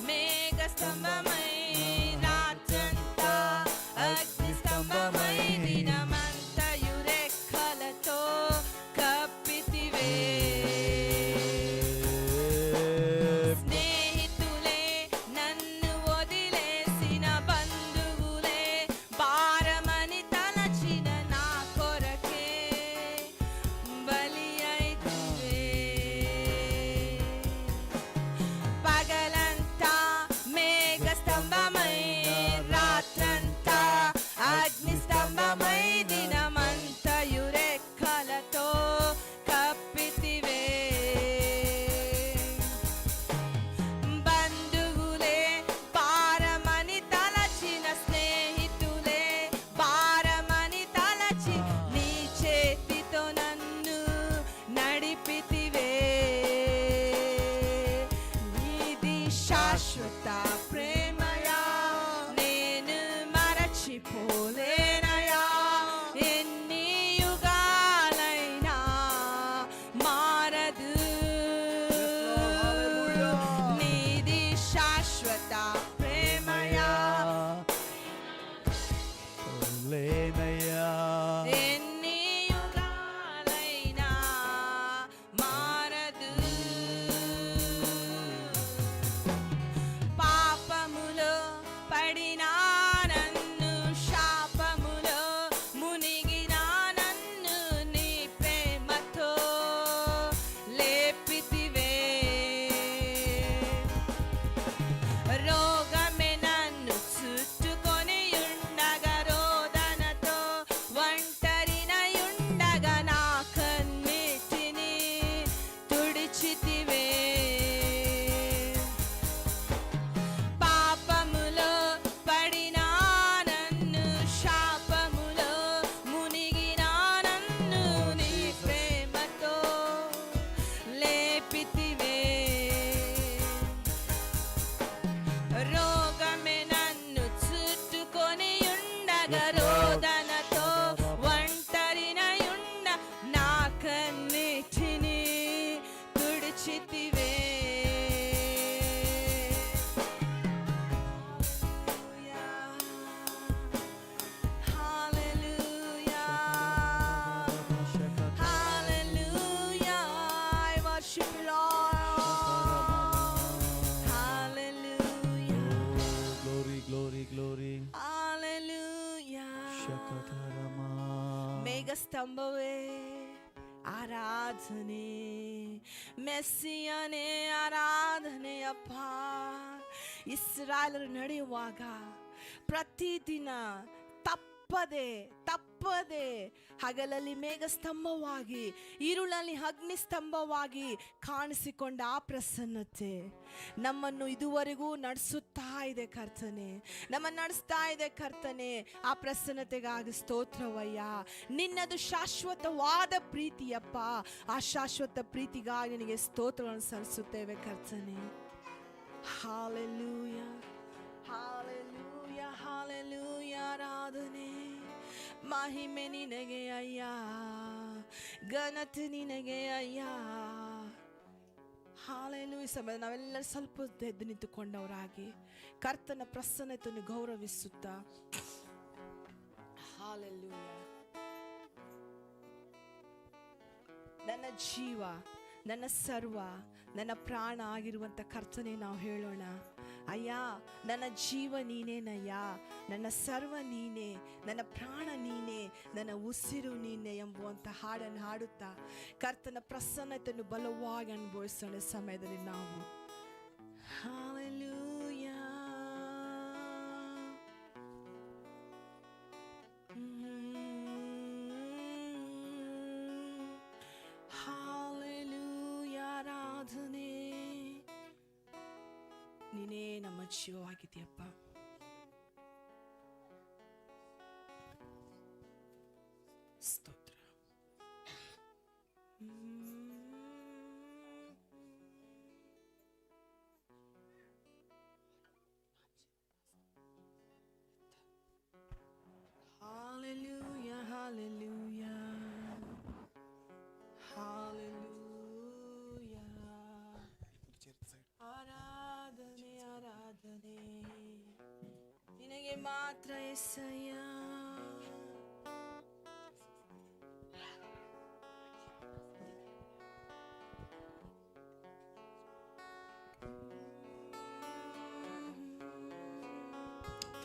మేఘ స్తంభమై రాత్రంతా అగ్ని స్తంభమై దినమంతయు రెక్కలతో కప్పితివే. స్నేహితులే నన్ను వదిలేసిన బంధువులే భారమని తలచిన నా కొరకే బలి అయితివే. పగలంతా మేఘ స్తంభమై రాత్రంతా అగ్ని స్తంభమై దినమంతయు రెక్కలతో కప్పితివే. బంధువులే భారమని తలచిన స్నేహితులే భారమని తలచి నీ చేతితో నన్ను నడిపితివే. నీది శాశ్వత ప్రేమయా నేను మరచిపోలేనయా. ఎన్ని యుగాలైనా మారదు. నీది శాశ్వత ప్రేమయా లేనయ్యా. ఎన్ని యుగాలైనా మారదు. పాపములో పడినా నన్ను శాపములో మునిగినా నన్ను నీ ప్రేమతో లేపితివే. రోగమే నన్ను చుట్టుకొని ఉండగా రోదనతో ఒంటరినయుండగా నా కన్నీటిని తుడిచితివే. పాపములో పడినా నన్ను శాపములో మునిగినా నన్ను నీ ప్రేమతో లేపితివే. రోగమే నన్ను చుట్టుకొని ఉండగా రోదనతో ఒంటరినయుండ నా కన్నీటిని తుడిచితివే. Hallelujah. Hallelujah. I worship you, Lord. Hallelujah. Glory, glory, glory. Hallelujah. ಶಕತರಮಾ. ಮೇಘ ಸ್ತಂಭವೇ ಆರಾಧನೆ, ಮೆಸ್ಸಿಯನೇ ಆರಾಧನೆ ಅಪ್ಪ. ಇಸ್ರಾಯೇಲರು ನಡೆಯುವಾಗ ಪ್ರತಿದಿನ ತಪ್ಪದೆ ಹಗಲಲ್ಲಿ ಮೇಘ ಸ್ತಂಭವಾಗಿ ഇരുಳಲ್ಲಿ ಅಗ್ನಿ ಸ್ತಂಭವಾಗಿ ಕಾಣಿಸಿಕೊಂಡ ಆ ಪ್ರಸನ್ನತೆ ನಮ್ಮನ್ನು ಇದುವರೆಗೂ ನಡೆಸುತ್ತಾ ಇದೆ ಕರ್ತನೆ. ನಮ್ಮನ್ನು ನಡೆಸ್ತಾ ಇದೆ ಕರ್ತನೆ. ಆ ಪ್ರಸನ್ನತೆಗಾಗಿ ಸ್ತೋತ್ರವಯ್ಯ. ನಿನ್ನದು ಶಾಶ್ವತವಾದ ಪ್ರೀತಿಯಪ್ಪ. ಆ ಶಾಶ್ವತ ಪ್ರೀತಿಗಾಗಿ ನಿನಗೆ ಸ್ತೋತ್ರಗಳನ್ನು ಸಲ್ಲಿಸುತ್ತೇವೆ ಕರ್ತನೆ. Hallelujah, hallelujah, hallelujah. ಆರಾಧನೆ ಮಹಿಮೆ ನಿನಗೆ ಅಯ್ಯ, ಘನತೆ ನಿನಗೆ ಅಯ್ಯ. ಹಾಲೆಲೂಯ. ಈ ಸಮಯ ನಾವೆಲ್ಲರೂ ಸ್ವಲ್ಪ ಹೊತ್ತು ಎದ್ದು ನಿಂತುಕೊಂಡವರಾಗಿ ಕರ್ತನ ಪ್ರಸನ್ನತೆಯನ್ನು ಗೌರವಿಸುತ್ತಾ ಹಾಲೆಲೂಯ. ನನ್ನ ಜೀವ ನನ್ನ ಸರ್ವ, ನನ್ನ ಪ್ರಾಣ ಆಗಿರುವಂಥ ಕರ್ತನೆ ನಾವು ಹೇಳೋಣ. ಅಯ್ಯ, ನನ್ನ ಜೀವ ನೀನೇನಯ್ಯ, ನನ್ನ ಸರ್ವ ನೀನೇ, ನನ್ನ ಪ್ರಾಣ ನೀನೇ, ನನ್ನ ಉಸಿರು ನೀನೇ ಎಂಬುವಂಥ ಹಾಡನ್ನು ಹಾಡುತ್ತಾ ಕರ್ತನ ಪ್ರಸನ್ನತೆಯನ್ನು ಬಲವಾಗಿ ಅನುಭವಿಸೋಣ ಸಮಯದಲ್ಲಿ ನಾವು. Hallelujah. Hallelujah. ಆರಾಧನೆ ನೀನೇ ನಮ್ಮ ಜೀವವಾಗಿದೆಯಪ್ಪ. ಸ್ತೋತ್ರ. Hallelujah, hallelujah, hallelujah. ಆರಾಧನೆ ಆರಾಧನೆ ನಿನಗೆ ಮಾತ್ರ యేసయ్య.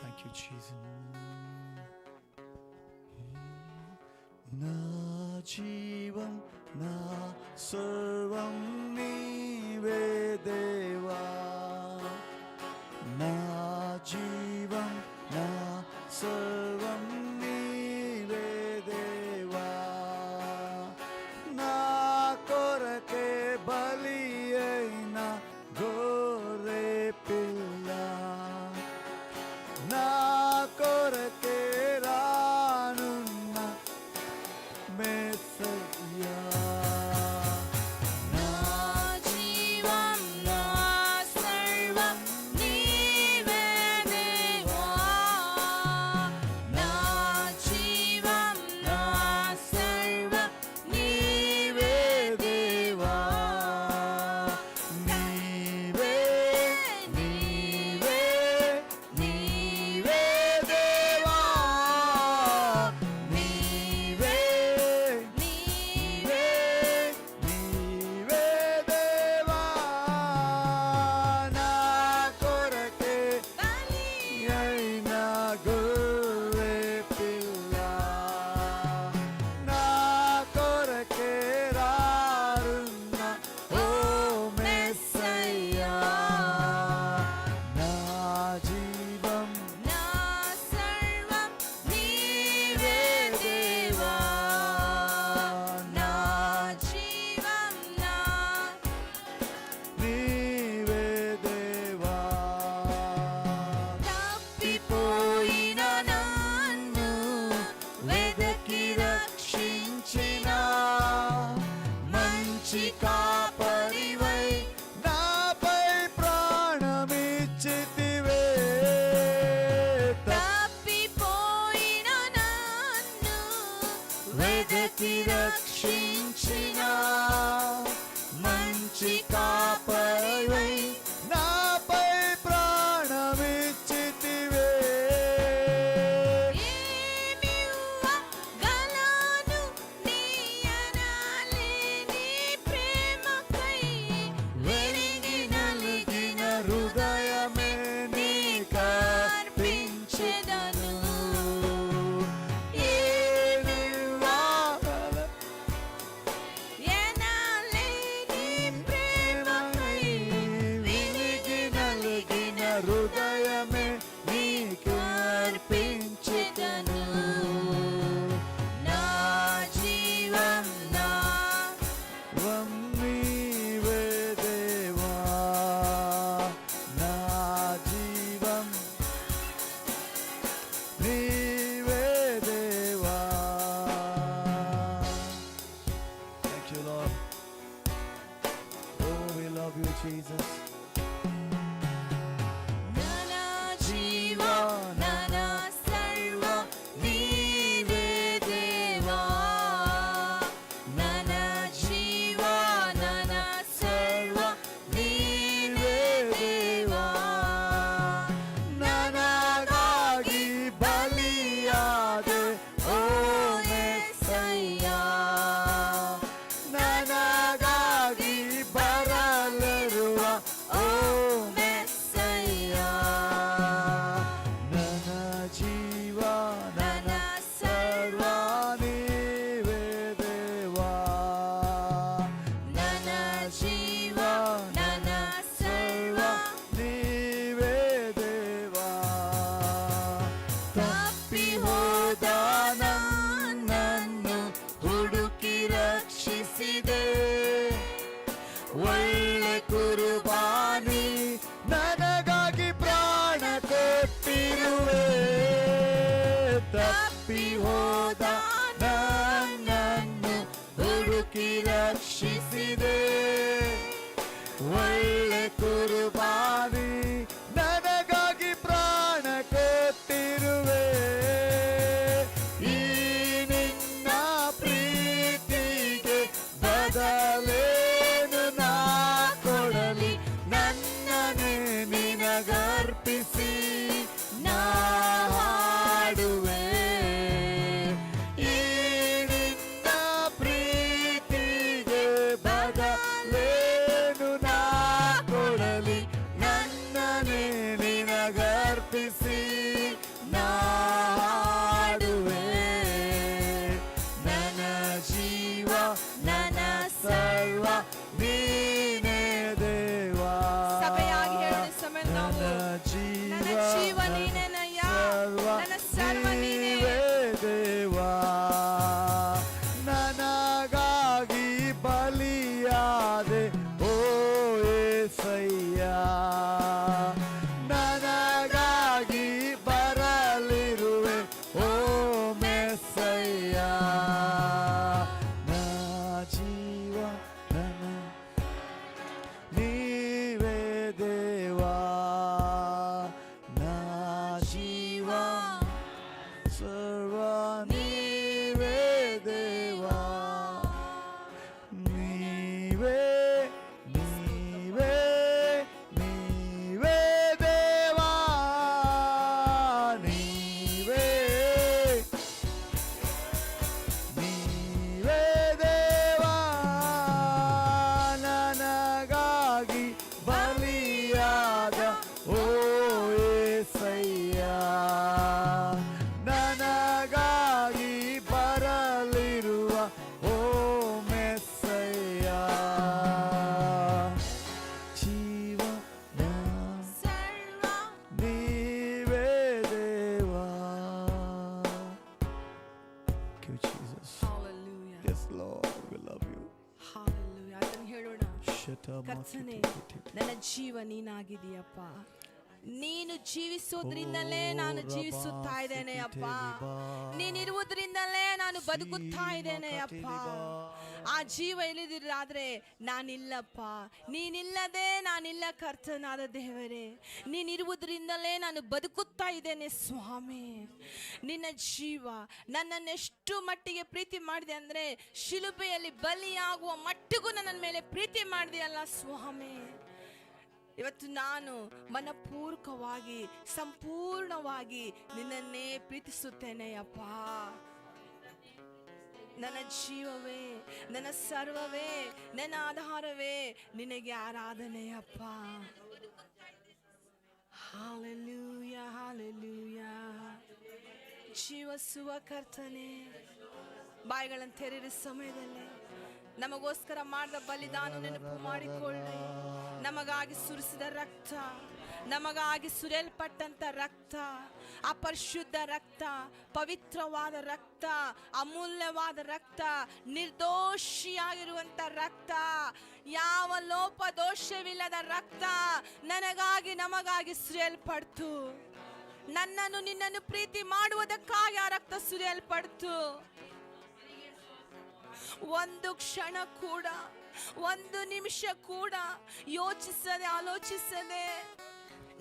Thank you, Jesus. నా జీవం నా సర్వం నీవే దేవా, నా జీవం నా సర్వం నీవే దేవా, నా కొరకే బలి అయిన గొర్రె పిల్ల, నా కొరకే రానున్న మెస్సయ్యా. నా జీవం నా సర్వం నీవే దేవా, నా జీవం నా సర్వం నీవే దేవా, నీవే నీవే నీవే దేవా, నీవే నీవే నీవే దేవా, నా కొరకే బలి అయిన గొర్రె పిల్ల, నా కొరకే రారున్న ఓ మెస్సయ్యా. నా జీవం నా సర్వం నీవే దేవా, నా జీవం నా నీవే దేవా, తప్పిపోయిన నన్ను వెదకి రక్షించిన మంచి కాపరివై నాపై ప్రాణమిచ్చితివే. తప్పిపోయిన నన్ను వెదకి రక్షించిన మంచి కాపరివై నాపై ప్రాణమిచ్చితివే. ఏమివ్వగలను నీ అనాలేని ప్రేమకై వెలిగి నలిగిన హృదయమే నీకర్పించెదను. ఏమివ్వగల ఎనాలేని ప్రేమకై ದೇವಾ ನೀವೇ ನೀವೇ ನೀವೇ ದೇವಾ ನೀವೇ ನೀವೇ ದೇವಾ ನನಗಾಗಿ ಬಲಿಯಾದ ಓ యేసయ్యಾ ನನಗಾಗಿ ಬರಲಿರುವ ಓ ಮೆಸ್ಸಯ್ಯಾ ಜೀವನ ಸರ್ವ ನೀವೇ ದೇವಾ. Thank you, Jesus. Hallelujah. Yes, Lord, we love you. Hallelujah. ಅದನ್ನು ಹೇಳೋಣ. ಕರ್ತನೇ, ನನ್ನ ಜೀವ ನೀನಾಗಿದೆಯಪ್ಪ. ನೀನು ಜೀವಿಸೋದ್ರಿಂದಲೇ ನಾನು ಜೀವಿಸುತ್ತಾ ಇದ್ದೇನೆ ಅಪ್ಪ. ನೀನಿರುವುದರಿಂದಲೇ ನಾನು ಬದುಕುತ್ತಾ ಇದ್ದೇನೆ ಅಪ್ಪ. ಆ ಜೀವ ಇಲ್ಲದಿರಾದ್ರೆ ನಾನಿಲ್ಲಪ್ಪ. ನೀನಿಲ್ಲದೆ ನಾನಿಲ್ಲ ಕರ್ತನಾದ ದೇವರೇ. ನೀನಿರುವುದರಿಂದಲೇ ನಾನು ಬದುಕುತ್ತಾ ಇದ್ದೇನೆ ಸ್ವಾಮಿ. ನಿನ್ನ ಜೀವ ನನ್ನನ್ನೆಷ್ಟು ಮಟ್ಟಿಗೆ ಪ್ರೀತಿ ಮಾಡಿದೆ ಅಂದರೆ ಶಿಲುಬೆಯಲ್ಲಿ ಬಲಿಯಾಗುವ ಮಟ್ಟಿಗೂ ನನ್ನ ಮೇಲೆ ಪ್ರೀತಿ ಮಾಡಿದೆಯಲ್ಲ ಸ್ವಾಮಿ. ಇವತ್ತು ನಾನು ಮನಪೂರ್ವಕವಾಗಿ ಸಂಪೂರ್ಣವಾಗಿ ನಿನ್ನನ್ನೇ ಪ್ರೀತಿಸುತ್ತೇನೆ ಅಪ್ಪ. ನನ್ನ ಜೀವವೇ, ನನ್ನ ಸರ್ವವೇ, ನನ್ನ ಆಧಾರವೇ ನಿನಗೆ ಆರಾಧನೆಯಪ್ಪ. Hallelujah, hallelujah. ಜೀವಸುವ ಕರ್ತನೆ, ಬಾಯಿಗಳನ್ನು ತೆರೆದ ಸಮಯದಲ್ಲಿ ನಮಗೋಸ್ಕರ ಮಾಡಿದ ಬಲಿದಾನ ನೆನಪು ಮಾಡಿಕೊಳ್ಳಿ. ನಮಗಾಗಿ ಸುರಿಸಿದ ರಕ್ತ, ನಮಗಾಗಿ ಸುರಿಯಲ್ಪಟ್ಟಂತ ರಕ್ತ, ಅಪರಿಶುದ್ಧ ರಕ್ತ, ಪವಿತ್ರವಾದ ರಕ್ತ, ಅಮೂಲ್ಯವಾದ ರಕ್ತ, ನಿರ್ದೋಷಿಯಾಗಿರುವಂತ ರಕ್ತ, ಯಾವ ಲೋಪ ದೋಷವಿಲ್ಲದ ರಕ್ತ ನನಗಾಗಿ ನಮಗಾಗಿ ಸುರಿಯಲ್ಪಡ್ತು. ನನ್ನನ್ನು ನಿನ್ನನ್ನು ಪ್ರೀತಿ ಮಾಡುವುದಕ್ಕಾಗಿ ಆ ರಕ್ತ ಸುರಿಯಲ್ಪಡ್ತು. ಒಂದು ಕ್ಷಣ ಕೂಡ, ಒಂದು ನಿಮಿಷ ಕೂಡ ಯೋಚಿಸದೆ ಆಲೋಚಿಸದೆ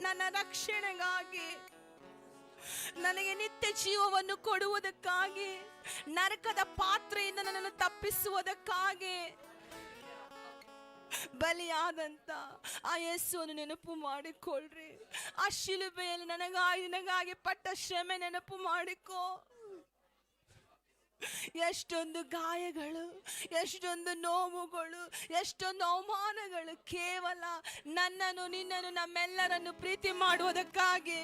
ನನ್ನ ರಕ್ಷಣೆಗಾಗಿ, ನನಗೆ ನಿತ್ಯ ಜೀವವನ್ನು ಕೊಡುವುದಕ್ಕಾಗಿ, ನರಕದ ಪಾತ್ರೆಯಿಂದ ನನ್ನನ್ನು ತಪ್ಪಿಸುವುದಕ್ಕಾಗಿ ಬಲಿಯಾದಂತ ಆ ಯೇಸುವನ್ನು ನೆನಪು ಮಾಡಿಕೊಳ್ಳ್ರಿ. ಆ ಶಿಲುಬೆಯಲ್ಲಿ ನನಗಾಗಿ ಪಟ್ಟ ಶ್ರಮೆ ನೆನಪು ಮಾಡಿಕೋ. ಎಷ್ಟೊಂದು ಗಾಯಗಳು, ಎಷ್ಟೊಂದು ನೋವುಗಳು, ಎಷ್ಟೊಂದು ಅವಮಾನಗಳು ಕೇವಲ ನನ್ನನ್ನು ನಿನ್ನನ್ನು ನಮ್ಮೆಲ್ಲರನ್ನು ಪ್ರೀತಿ ಮಾಡುವುದಕ್ಕಾಗಿ.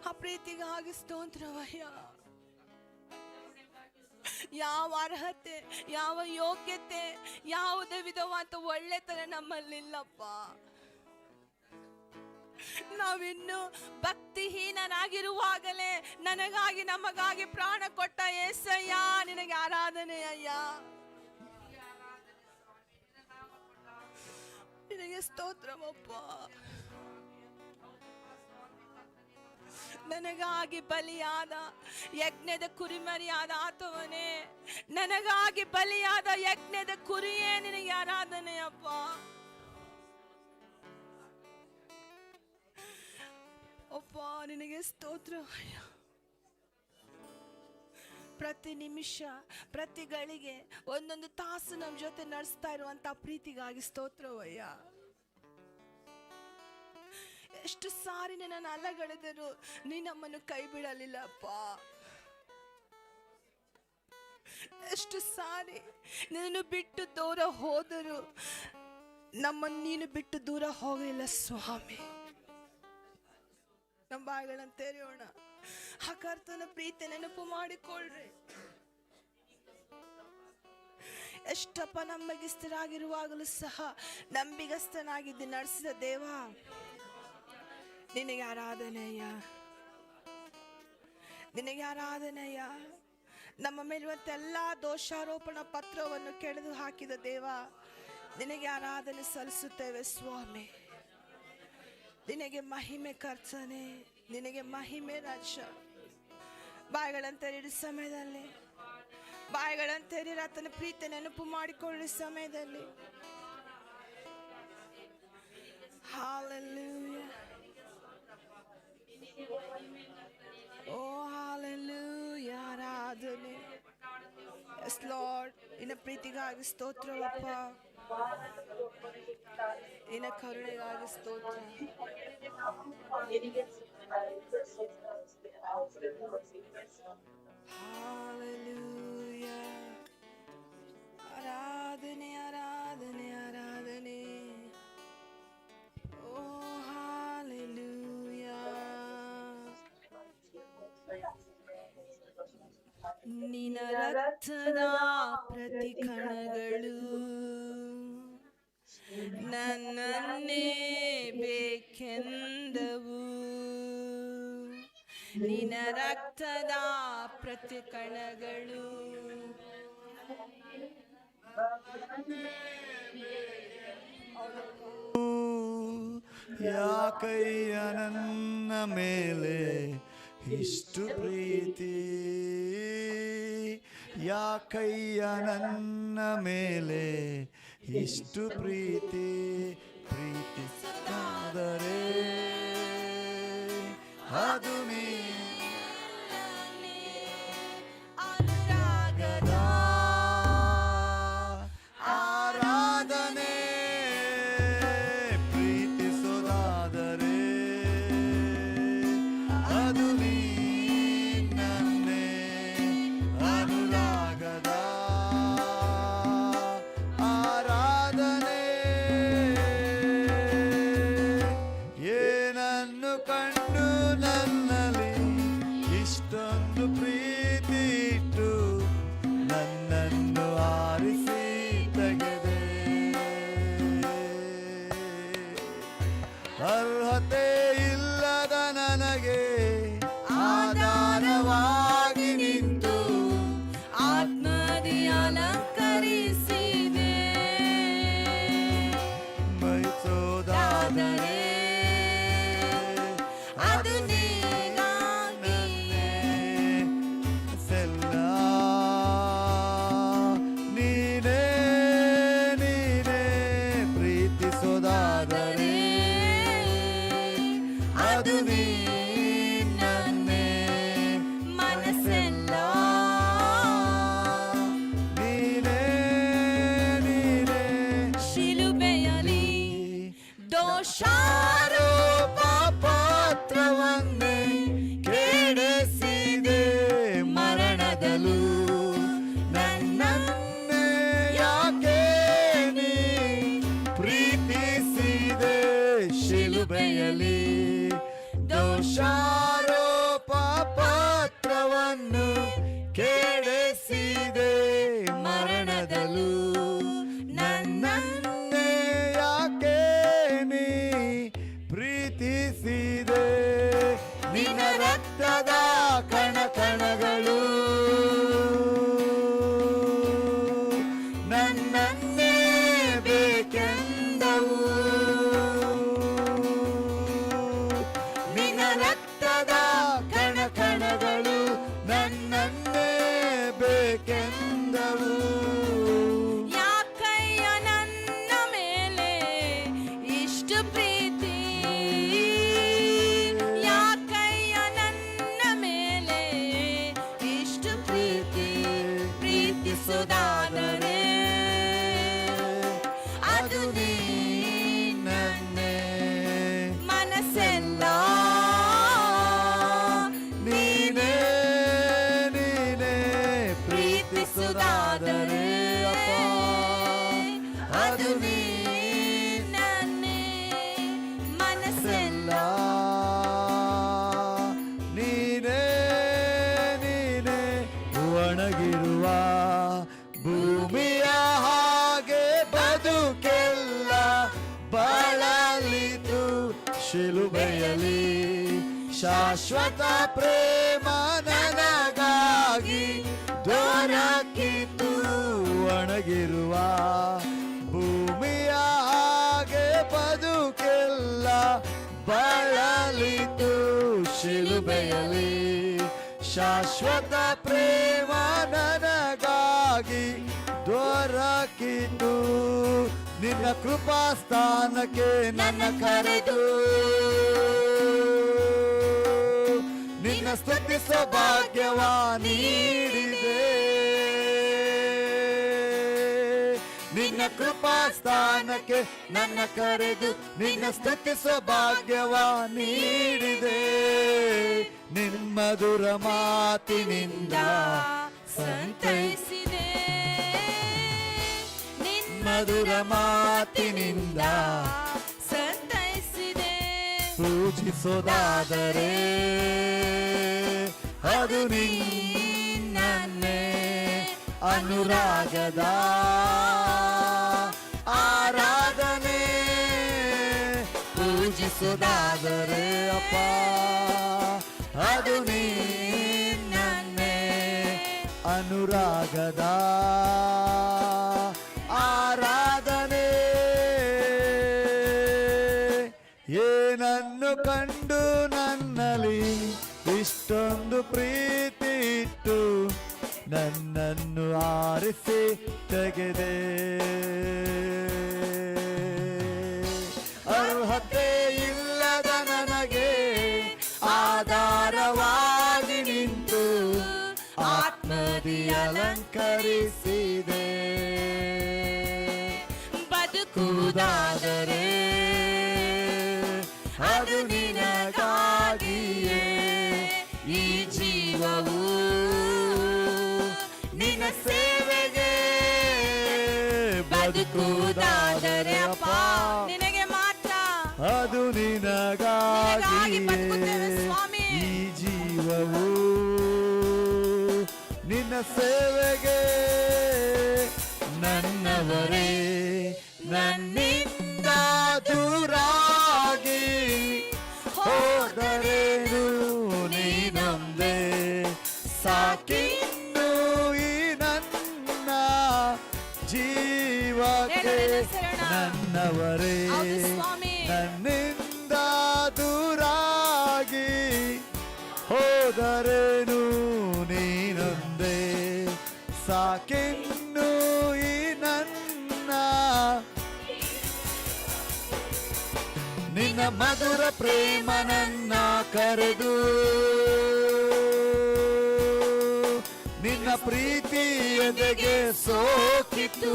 ಆ ಪ್ರೀತಿಗಾಗಿ ಸ್ತೋತ್ರವಯ್ಯ. ಯಾವ ಅರ್ಹತೆ, ಯಾವ ಯೋಗ್ಯತೆ, ಯಾವುದೇ ವಿಧವಾದ ಒಳ್ಳೆತನ ನಮ್ಮಲ್ಲಿಲ್ಲಪ್ಪ. ನಾವಿನ್ನು ಭಕ್ತಿಹೀನರಾಗಿರುವಾಗಲೇ ನನಗಾಗಿ ನಮಗಾಗಿ ಪ್ರಾಣ ಕೊಟ್ಟ యేసయ్య, ನಿನಗೆ ಆರಾಧನೆ ಅಯ್ಯ. ನಿನಗೆ ಸ್ತೋತ್ರವಪ್ಪ. ನನಗಾಗಿ ಬಲಿಯಾದ ಯಜ್ಞದ ಕುರಿಮರಿಯಾದ ಆತವನೇ, ನನಗಾಗಿ ಬಲಿಯಾದ ಯಜ್ಞದ ಕುರಿಯೇ ನಿನಗೆ ಆರಾಧನೆಯಪ್ಪ. ಅಪ್ಪ ನಿನಗೆ ಸ್ತೋತ್ರವಯ್ಯ. ಪ್ರತಿ ನಿಮಿಷ, ಪ್ರತಿ ಗಳಿಗೆ, ಒಂದೊಂದು ತಾಸು ನಮ್ಮ ಜೊತೆ ನಡೆಸ್ತಾ ಇರುವಂತ ಪ್ರೀತಿಗಾಗಿ ಸ್ತೋತ್ರವಯ್ಯ. ಎಷ್ಟು ಸಾರಿ ನನ್ನ ಅಲಗಳೆದರು ನೀ ನಮ್ಮನ್ನು ಕೈ ಬಿಡಲಿಲ್ಲಪ್ಪ. ಎಷ್ಟು ಸಾರಿ ನಿನ್ನನ್ನು ಬಿಟ್ಟು ದೂರ ಹೋದರು ನಮ್ಮನ್ನು ನೀನು ಬಿಟ್ಟು ದೂರ ಹೋಗಲಿಲ್ಲ ಸ್ವಾಮಿ. ನಮ್ಮ ಬಾಯಿಗಳನ್ನು ತೆರೆಯೋಣ. ಆ ಕರ್ತನ ಪ್ರೀತಿ ನೆನಪು ಮಾಡಿಕೊಳ್ಳ್ರಿ. ಎಷ್ಟಪ್ಪ ನಂಬಿಗಸ್ತರಾಗಿರುವಾಗಲೂ ಸಹ ನಂಬಿಗಸ್ತನಾಗಿದ್ದು ನಡೆಸಿದ ದೇವ, ನಿನಗೆ ಆರಾಧನೆಯ, ನಿನಗೆ ಆರಾಧನೆಯ. ನಮ್ಮ ಮೇಲಿರುವಂತ ಎಲ್ಲ ದೋಷಾರೋಪಣ ಪತ್ರವನ್ನು ಕೆಳೆದು ಹಾಕಿದ ದೇವ, ನಿನಗೆ ಆರಾಧನೆ ಸಲ್ಲಿಸುತ್ತೇವೆ ಸ್ವಾಮಿ. ನಿನಗೆ ಮಹಿಮೆ ಕರ್ತನೆ, ನಿನಗೆ ಮಹಿಮೆ ರಾಜ. ಬಾಯಿಗಳನ್ನು ತೆರೆದ ಸಮಯದಲ್ಲಿ, ಬಾಯಿಗಳನ್ನು ತೆರೆದ ಆತನ ಪ್ರೀತಿ ನೆನಪು ಮಾಡಿಕೊಳ್ಳಿ ಸಮಯದಲ್ಲಿ. Hallelujah. Oh, hallelujah. S lord, ನಿನ್ನ ಪ್ರೀತಿಗಾಗಿ ಸ್ತೋತ್ರವಪ್ಪ, ನಿನ್ನ ಕರುಣೆಗಾಗಿ ಸ್ತೋತ್ರ. Hallelujah. ಆರಾಧನೆ ಆರಾಧನೆ ಆರಾಧನೆ. ಓ ಹಾಲೆಲೂಯಾ. ನಿನ್ನ ರಕ್ತದ ಪ್ರತಿ ಕಣಗಳು ನನ್ನನ್ನೇ ಬೇಕೆಂದವು. ನಿನ್ನ ರಕ್ತದ ಪ್ರತಿ ಕಣಗಳು ಯಾಕಯ್ಯ ನನ್ನ ಮೇಲೆ ಇಷ್ಟು ಪ್ರೀತಿ, ಯಾಕಯ್ಯ ನನ್ನ ಮೇಲೆ ಇಷ್ಟು ಪ್ರೀತಿ, ಪ್ರೀತಿಸಿದರೆ ಅದು ನೀ ಅನುರಾಗದ ಆರಾಧನೆ, ಪ್ರೀತಿಸೋದಾದರೆ ಅದು ನೀ ನನ್ನೇ ಅನುರಾಗದ ಆರಾಧನೆ. ಏನನ್ನು ಕಂಡು ನನ್ನಲ್ಲಿ ಇಷ್ಟೊಂದು ಪ್ರೀತಿ ಇಟ್ಟು ನನ್ನನ್ನು ಆರಿಸಿ ತೆಗೆದೆ. ಅರ್ಹತೆ ಇಲ್ಲದ ನನಗೆ ಆಧಾರವಾಗಿ ನಿಂತು ಆತ್ಮದಿ ಅಲಂಕರಿಸಿದೆ. ಬಯಸೋದಾದರೆ ಅದು ನೀನಾಗಿಯೇ. ಸೆಲ್ಲ ನೀನೇ ನೀನೇ ಪ್ರೀತಿಸೋದಾದರೆ ಅದು ನೀ ನನ್ನೇ ಮನಸ್ಸೆಲ್ಲ ನೀನೇ ನೀನೇ ಶಿಲುಬೆಯಲಿ ದೋಷಾರೋಪ ಪಾತ್ರವನ್ನೇ ಕೆಡಿಸಿದೆ ಮರಣದಲ್ಲೂ ನನ್ನನ್ನೇ ಯಾಕೆ ನೀ ಪ್ರೀತಿಸಿದೆ ಶಿಲುಬೆಯಲ್ಲಿ ದೋಷಾರೋಪ ಪಾತ್ರವನ್ನು ಕೆಡಿಸಿದೆ ಮರಣದಲ್ಲೂ ನನ್ನನ್ನೇ ಯಾಕೆ ನೀ ಪ್ರೀತಿಸಿದೆ. ನಿನ್ನ ರಕ್ತದ ಕಣ ಕಣಗಳು ನನ್ನನ್ನೇ ಬೇಕೆಂದವು. ನಿನ್ನ ರಕ್ತದ ಕಣ ಕಣಗಳು ನನ್ನನ್ನೇ ಬೇಕೆಂದವು. ಯಾಕಯ್ಯ ನನ್ನ ಮೇಲೆ ಇಷ್ಟು ಪ್ರೀತಿ, ಯಾಕಯ್ಯ ನನ್ನ ಮೇಲೆ ಇಷ್ಟು ಪ್ರೀತಿ, ಪ್ರೀತಿಸುವುದಾದರೆ ಅದು ನೀ ನನ್ನೇ ಮನಸ್ಸೆಲ್ಲ ನೀನೇ ನೀನೇ ಪ್ರೀತಿಸುವುದಾದರೆ ಅಪ್ಪ ಅದು ನೀ ನನ್ನೇ ಮನಸ್ಸೆಲ್ಲ ನೀನೇ ನೀನೇ ಒಣಗಿರುವ ಭೂಮಿಯ ಹಾಗೆ ಬದುಕೆಲ್ಲ ಬಳಲಿತು ಶಿಲುಬೆಯಲ್ಲಿ ಶಾಶ್ವತ ಪ್ರೇಮ ನನಗಾಗಿ ದೊರಕಿತು. ಒಣಗಿರುವ ಭೂಮಿಯ ಹಾಗೆ ಬದುಕೆಲ್ಲ ಬಳಲಿತು ಶಿಲುಬೆಯಲ್ಲಿ ಶಾಶ್ವತ ಪ್ರೇಮ ನನಗಾಗಿ ದೊರಕಿತು. ನಿನ್ನ ಕೃಪಾ ಸ್ಥಾನಕ್ಕೆ ನನ್ನ ಕರೆದು ನಿನ್ನ ಸ್ತುತಿಸೋ ಭಾಗ್ಯವ ನೀಡಿದೆ. ಕೃಪಾಸ್ಥಾನಕ್ಕೆ ನನ್ನ ಕರೆದು ನಿನ್ನ ಸ್ತುತಿಸೋ ಭಾಗ್ಯವ ನೀಡಿದೆ. ನಿಮ್ಮಧುರ ಮಾತಿನಿಂದ ಸಂತೈಸಿದೆ, ಮಧುರ ಮಾತಿನಿಂದ ಸಂತೈಸಿದೆ. ಪೂಜಿಸೋದಾದರೆ ಅದು ನಿನ್ನನ್ನೇ, ಅನುರಾಗದ ಆರಾಧನೆ. ಪೂಜಿಸೋದಾದರೆ ಅಪ್ಪ ಅದು ನಿನ್ನನ್ನೇ, ಅನುರಾಗದ ಆರಾಧನೆ. ಏನನ್ನು ಕಂಡು ನನ್ನಲ್ಲಿ ಇಷ್ಟೊಂದು ಪ್ರೀತಿ ಇಟ್ಟು ನನ್ನನ್ನು ಆರಿಸಿ ತೆಗೆದೆ. ಅರ್ಹತೆ ಇಲ್ಲದ ನನಗೆ ಆಧಾರವಾಗಿ ನಿಂತು ಆತ್ಮದಿ ಅಲಂಕರಿಸಿದೆ. ಬದುಕುವುದಾದರೆ ಅದು ನಿನಗಾಗಿಯೇ, ಈ ಜೀವವು ನಿನ್ನ ಸೇವೆಗೆ. ಬದುಕುವುದಾದರೆ ಅಪ್ಪ ನಿನಗೆ ಮಾತ್ರ, ಅದು ನಿನಗಾಗಿ ಬದುಕುತ್ತೇವೆ ನಿನಗಾಗಿಯೇ, ಸ್ವಾಮಿ. ಈ ಜೀವವು ನಿನ್ನ ಸೇವೆಗೆ. ನನ್ನವರೇ ನನ್ನಿಂದ ದೂರಾಗಿ ಹೋದರೇನು ನೀನೊಂದೇ ಸಾಕಿನ್ನು ಈ ನನ್ನ ಜೀವಕ್ಕೆ. ನನ್ನವರೇ ಹೌದು ಸ್ವಾಮಿ. ನನ್ನಿಂದ ದೂರಾಗಿ ಹೋದರೇನು ನೀನೊಂದೇ ಸಾಕಿನ್ನು ಈ ನನ್ನ. ನಿನ್ನ ಮಧುರ ಪ್ರೇಮ ನನ್ನ ಕರೆದು ನಿನ್ನ ಪ್ರೀತಿ ಎದೆಗೆ ಸೋಕಿತು.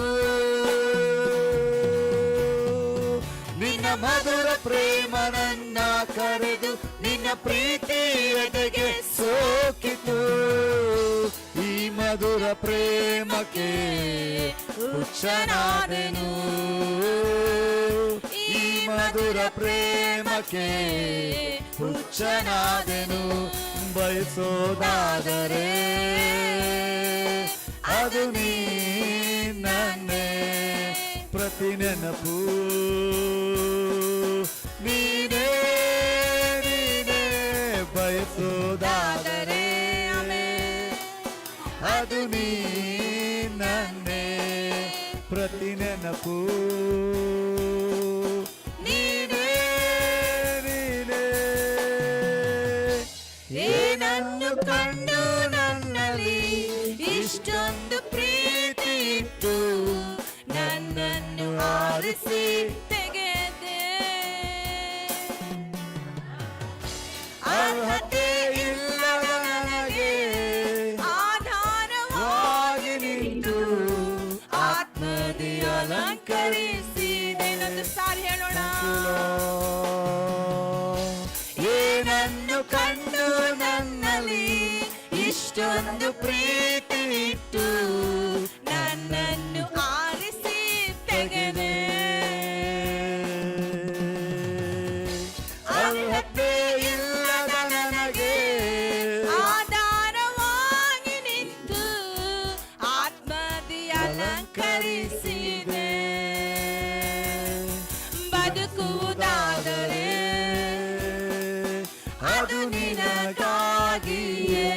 ನಿನ್ನ ಮಧುರ ಪ್ರೇಮ ನನ್ನ ಕರೆದು ನಿನ್ನ ಪ್ರೀತಿ ಎದೆಗೆ ಸೋಕಿತು. ಈ ಮಧುರ ಪ್ರೇಮಕ್ಕೆ ಹುಚ್ಚನಾದೆನು, ಈ ಮಧುರ ಪ್ರೇಮಕ್ಕೆ ಹುಚ್ಚನಾದೆನು. ಬಯಸೋದಾದರೆ ಅದು ನೀನನ್ನೇ, ಪ್ರತಿ ನೆನಪು ನೀನೇ ನೀನೇ. ಬಯಸೋದಾದರೆ ಅದು ನೀನನ್ನೇ, ಪ್ರತಿ ನೆನಪು ನೀನೇ ನೀನೇ. ಏನನ್ನು ಕಂಡು ನನ್ನಲ್ಲಿ ಇಷ್ಟೊಂದು ಪ್ರೀತಿ ಇಟ್ಟು ನನ್ನನ್ನು ಆರಿಸಿ ತೆಗೆದೆ. ಅರ್ಹತೆ ಇಲ್ಲದ ನನಗೆ ಆಧಾರವಾಗಿ ನಿಂತು ಆತ್ಮದಿ ಅಲಂಕರಿಸಿದೆ. ಇನ್ನೊಂದು ಸಾರಿ ಹೇಳೋಣ. ಏನನ್ನು ಕಂಡು ನನ್ನಲ್ಲಿ ಇಷ್ಟೊಂದು ಪ್ರೀತಿ ಇಟ್ಟು ನನ್ನನ್ನು ಆರಿಸಿ ತೆಗೆದೆ. ಅರ್ಹತೆ ಇಲ್ಲದ ನನಗೆ ಆಧಾರವಾಗಿ ನಿಂತು ಆತ್ಮದಿ ಅಲಂಕರಿಸಿದೆ. ಬದುಕುವುದಾದರೆ ಅದು ನಿನಗಾಗಿಯೇ,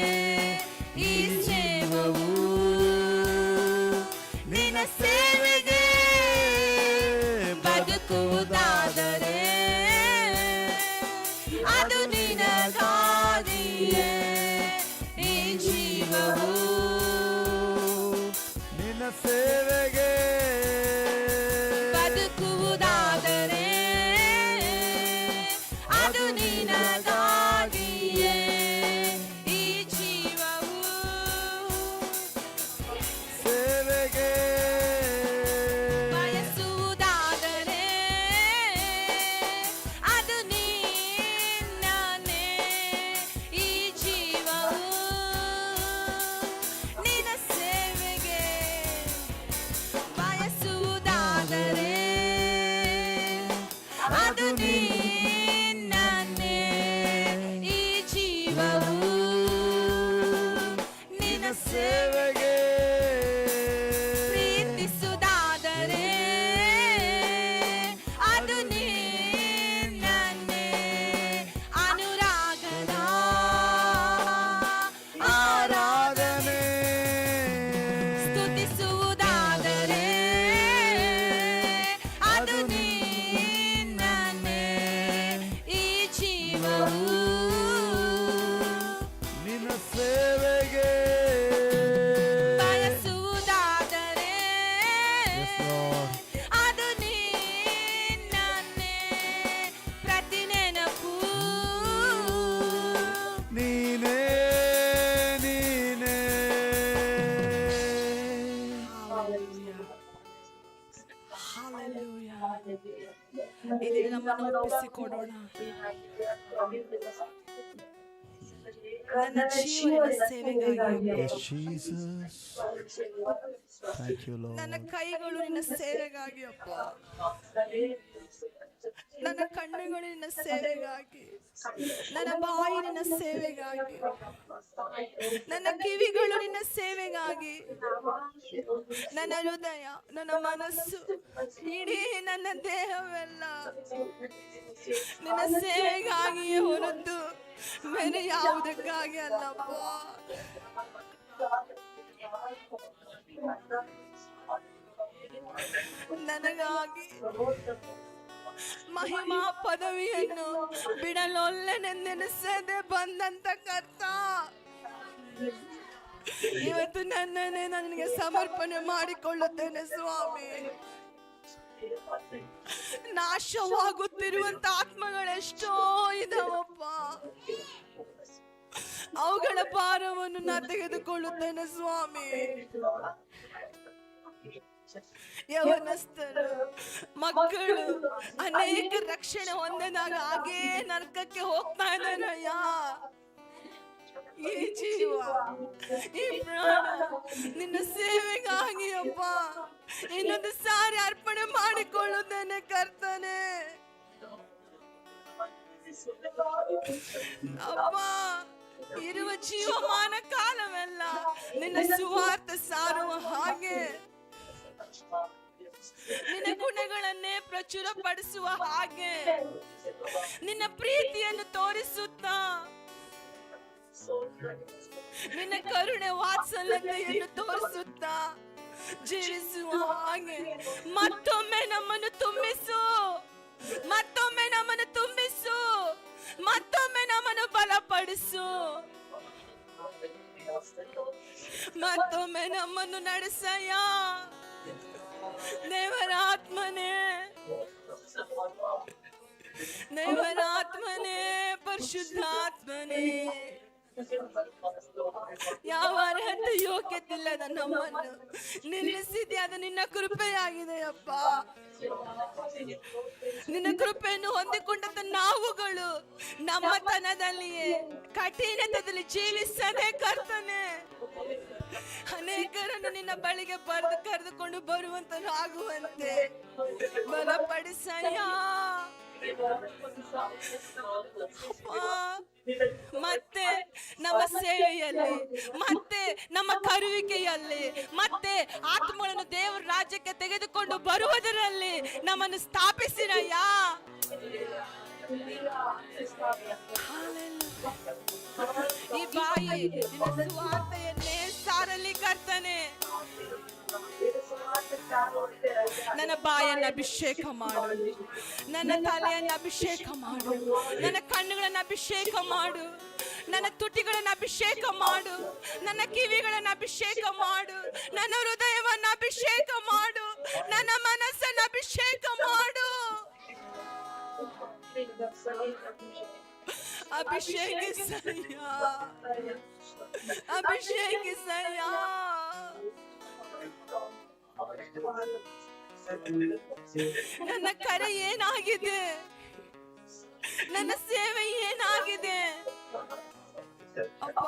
ಈ ಜೀವವು ನಿನ್ನ ಸೇವೆಗೆ. ಬದುಕುವುದಾದರೆ ಅದು ನಿನಗಾಗಿಯೇ, ಈ ಜೀವವು ನಿನ್ನ ಸೇವೆಗೆ. ಬದುಕುವುದಾದರೆ ಅದು ನಿನಗಾಗಿಯೇ, ಈ ಜೀವವು ಸೇವೆಗೆ. ನಮ್ಮನ್ನು ಒಪ್ಪಿಸಿಕೊಡೋಣ. ನನ್ನ ಜೀವನ ಸೇವೆಗಾಗಿ, Yes, Jesus. Thank you, Lord. ನನ್ನ ಕೈಗಳು ನಿನ್ನ ಸೇವೆಗಾಗಿ ಅಪ್ಪ, ನನ್ನ ಕಣ್ಣುಗಳು ನಿನ್ನ ಸೇವೆಗಾಗಿ, ನನ್ನ ಬಾಯಿ ನಿನ್ನ ಸೇವೆಗಾಗಿ, ನನ್ನ ಕಿವಿಗಳು ನಿನ್ನ ಸೇವೆಗಾಗಿ, ನನ್ನ ಹೃದಯ, ನನ್ನ ಮನಸ್ಸು, ಇಡೀ ನನ್ನ ದೇಹವೆಲ್ಲ ನಿನ್ನ ಸೇವೆಗಾಗಿಯೇ ಹೊರತು ಬೇರೆ ಯಾವುದಕ್ಕಾಗಿ ಅಲ್ಲಪ್ಪ. ನನಗಾಗಿ ಮಹಿಮಾ ಪದವಿಯನ್ನು ಬಿಡಲೊಲ್ಲೆನೆಂದೆನಿಸದೆ ಬಂದಂತ ಕರ್ತ, ಇವತ್ತು ನನ್ನನ್ನೇ ನನಗೆ ಸಮರ್ಪಣೆ ಮಾಡಿಕೊಳ್ಳುತ್ತೇನೆ ಸ್ವಾಮಿ. ನಾಶವಾಗುತ್ತಿರುವಂತ ಆತ್ಮಗಳೆಷ್ಟೋ ಇದಾವಪ್ಪ, ಅವುಗಳ ಭಾರವನ್ನು ನಾ ತೆಗೆದುಕೊಳ್ಳುತ್ತೇನೆ ಸ್ವಾಮಿ. ಯವನಸ್ಥರು, ಮಕ್ಕಳು ಅನೇಕ ರಕ್ಷಣೆ ಹೊಂದಿದಾಗ ಹಾಗೇ ನರಕಕ್ಕೆ ಹೋಗ್ತಾ ಇದ್ದಾರಯ್ಯ. ಈ ಜೀವ, ಈ ಪ್ರಾಣ ನಿನ್ನ ಸೇವೆಗಾಗಿ ಅಪ್ಪ ಇನ್ನೊಂದು ಸಾರಿ ಅರ್ಪಣೆ ಮಾಡಿಕೊಳ್ಳುತ್ತೇನೆ ಕರ್ತನೆ. ಅಪ್ಪ, ಇರುವ ಜೀವಮಾನ ಕಾಲವೆಲ್ಲ ನಿನ್ನ ಸುವಾರ್ತೆ ಸಾರುವ ಹಾಗೆ, ನಿನ್ನ ಗುಣಗಳನ್ನೇ ಪ್ರಚುರಪಡಿಸುವ ಹಾಗೆ, ನಿನ್ನ ಪ್ರೀತಿಯನ್ನು ತೋರಿಸುತ್ತಾ, ನಿನ್ನ ಕರುಣೆ ವಾತ್ಸಲ್ಯತೆಯನ್ನು ತೋರಿಸುತ್ತಾ ಜೀವಿಸುವ ಹಾಗೆ ಮತ್ತೊಮ್ಮೆ ನಮ್ಮನ್ನು ತುಂಬಿಸು, ಮತ್ತೊಮ್ಮೆ ನಮ್ಮನ್ನು ತುಂಬಿಸು, ಮತ್ತೊಮ್ಮೆ ನಮ್ಮನ್ನು ಬಲಪಡಿಸು, ಮತ್ತೊಮ್ಮೆ ನಮ್ಮನ್ನು ನಡೆಸಯ್ಯ. ದೇವರ ಆತ್ಮನೇ, ದೇವರ ಆತ್ಮನೇ, ಪರಿಶುದ್ಧಾತ್ಮನೇ, ಯಾವ ಅರ್ಹತೆ ಯೋಗ್ಯತೆ ಇಲ್ಲದ ನಮ್ಮನ್ನು ನಿಲ್ಲಿಸಿದೆ, ಅದು ನಿನ್ನ ಕೃಪೆಯಾಗಿದೆ ಅಪ್ಪ. ನಿನ್ನ ಕೃಪೆಯನ್ನು ಹೊಂದಿಕೊಂಡಂತ ನಾವುಗಳು ನಮ್ಮತನದಲ್ಲಿಯೇ ಕಠಿಣತೆಯಲ್ಲಿ ಜೀವಿಸದೆ ಕರ್ತನೆ, ಅನೇಕರನ್ನು ನಿನ್ನ ಬಳಿಗೆ ಕರೆದುಕೊಂಡು ಬರುವಂತರಾಗುವಂತೆ ಬಲಪಡಿಸಯ್ಯ. ಮತ್ತೆ ನಮ್ಮ ಸೇವೆಯಲ್ಲಿ, ಮತ್ತೆ ನಮ್ಮ ಕರುವಿಕೆಯಲ್ಲಿ, ಮತ್ತೆ ಆತ್ಮಗಳನ್ನು ದೇವರ ರಾಜ್ಯಕ್ಕೆ ತೆಗೆದುಕೊಂಡು ಬರುವುದರಲ್ಲಿ ನಮ್ಮನ್ನು ಸ್ಥಾಪಿಸಿರಯ್ಯ. ಈ ಬಾಯಿ ನಿನ್ನ ಸುವಾರ್ತೆಯನ್ನೇ ಸಾರಲಿ ಕರ್ತನೆ. ನನ್ನ ಬಾಯನ್ನು ಅಭಿಷೇಕ ಮಾಡು, ನನ್ನ ತಲೆಯನ್ನು ಅಭಿಷೇಕ ಮಾಡು, ನನ್ನ ಕಣ್ಣುಗಳನ್ನು ಅಭಿಷೇಕ ಮಾಡು, ನನ್ನ ತುಟಿಗಳನ್ನು ಅಭಿಷೇಕ ಮಾಡು, ನನ್ನ ಕಿವಿಗಳನ್ನು ಅಭಿಷೇಕ ಮಾಡು, ನನ್ನ ಹೃದಯವನ್ನು ಅಭಿಷೇಕ ಮಾಡು, ನನ್ನ ಮನಸ್ಸನ್ನು ಅಭಿಷೇಕ ಮಾಡು. ಅಭಿಷೇಕಿಸಯ್ಯ, ಅಭಿಷೇಕಿಸಯ್ಯ. ನನ್ನ ಕರೆ ಏನಾಗಿದೆ, ನನ್ನ ಸೇವೆ ಏನಾಗಿದೆ ಅಪ್ಪ,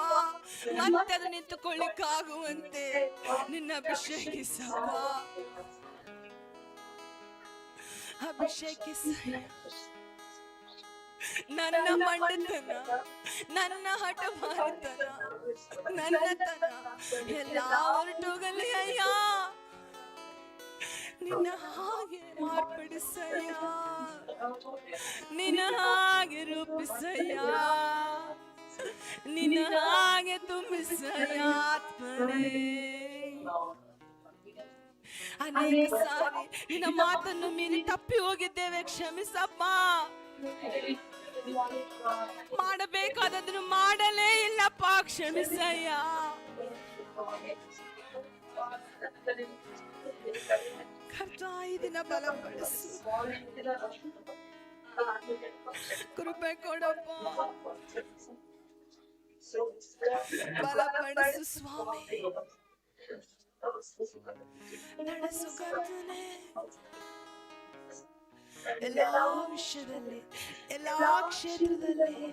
ಮತ್ತೆ ಅದು ನಿಂತುಕೊಳ್ಳಿಕ್ಕಾಗುವಂತೆ ನಿನ್ನ ಅಭಿಷೇಕಿಸಪ್ಪ, ಅಭಿಷೇಕಿಸ. ನನ್ನ ಮಂಡತನ, ನನ್ನ ಹಠಮಾರಿತನ, ನನ್ನತನ ಎಲ್ಲ ಹೊರಟೋಗಲಿ ಅಯ್ಯ. ನಿನ್ನ ಹಾಗೆ ಮಾರ್ಪಡಿಸಯ್ಯ, ನಿನ್ನ ಹಾಗೆ ರೂಪಿಸಯ್ಯ, ನಿನ್ನ ಹಾಗೆ ತುಂಬಿಸಯ್ಯ ಆತ್ಮನೇ. ಅನೇಕ ಸಾರಿ ನಿನ್ನ ಮಾತನ್ನು ಮೀರಿ ತಪ್ಪಿ ಹೋಗಿದ್ದೇವೆ, ಕ್ಷಮಿಸಪ್ಪ. ಮಾಡಬೇಕಾದದನ್ನು ಮಾಡಲೇ ಇಲ್ಲಪ್ಪ, ಕ್ಷಮಿಸಯ್ಯ. ಕರ್ತ, ಈ ದಿನ ಬಲಪಡಿಸು, ಕೃಪೆ ಕೊಡಪ್ಪ, ಬಲಪಡಿಸು ಸ್ವಾಮಿ. ನಡೆಸು ಕರ್ತನೇ, ಎಲ್ಲಾ ವಿಷಯದಲ್ಲಿ, ಎಲ್ಲಾ ಕ್ಷೇತ್ರದಲ್ಲಿ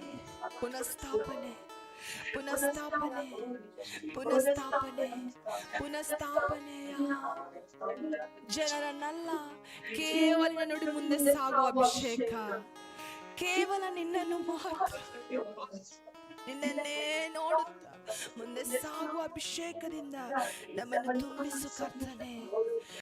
ಪುನಃಸ್ಥಾಪನೆ, ಪುನಃಸ್ಥಾಪನೆ, ಪುನಃಸ್ಥಾಪನೆ, ಪುನಃಸ್ಥಾಪನೆಯ ಜನರನ್ನಲ್ಲ, ಕೇವಲ ನುಡಿ ಮುಂದೆ ಸಾಗುವ ಅಭಿಷೇಕ, ಕೇವಲ ನಿನ್ನನ್ನು ಮಾತ್ರ, ನಿನ್ನನ್ನೇ ನೋಡುತ್ತಾ ಮುಂದೆ ಸಾಗುವ ಅಭಿಷೇಕದಿಂದ ನಮ್ಮನ್ನು ತುಂಬಿಸು ಕರ್ತನೆ.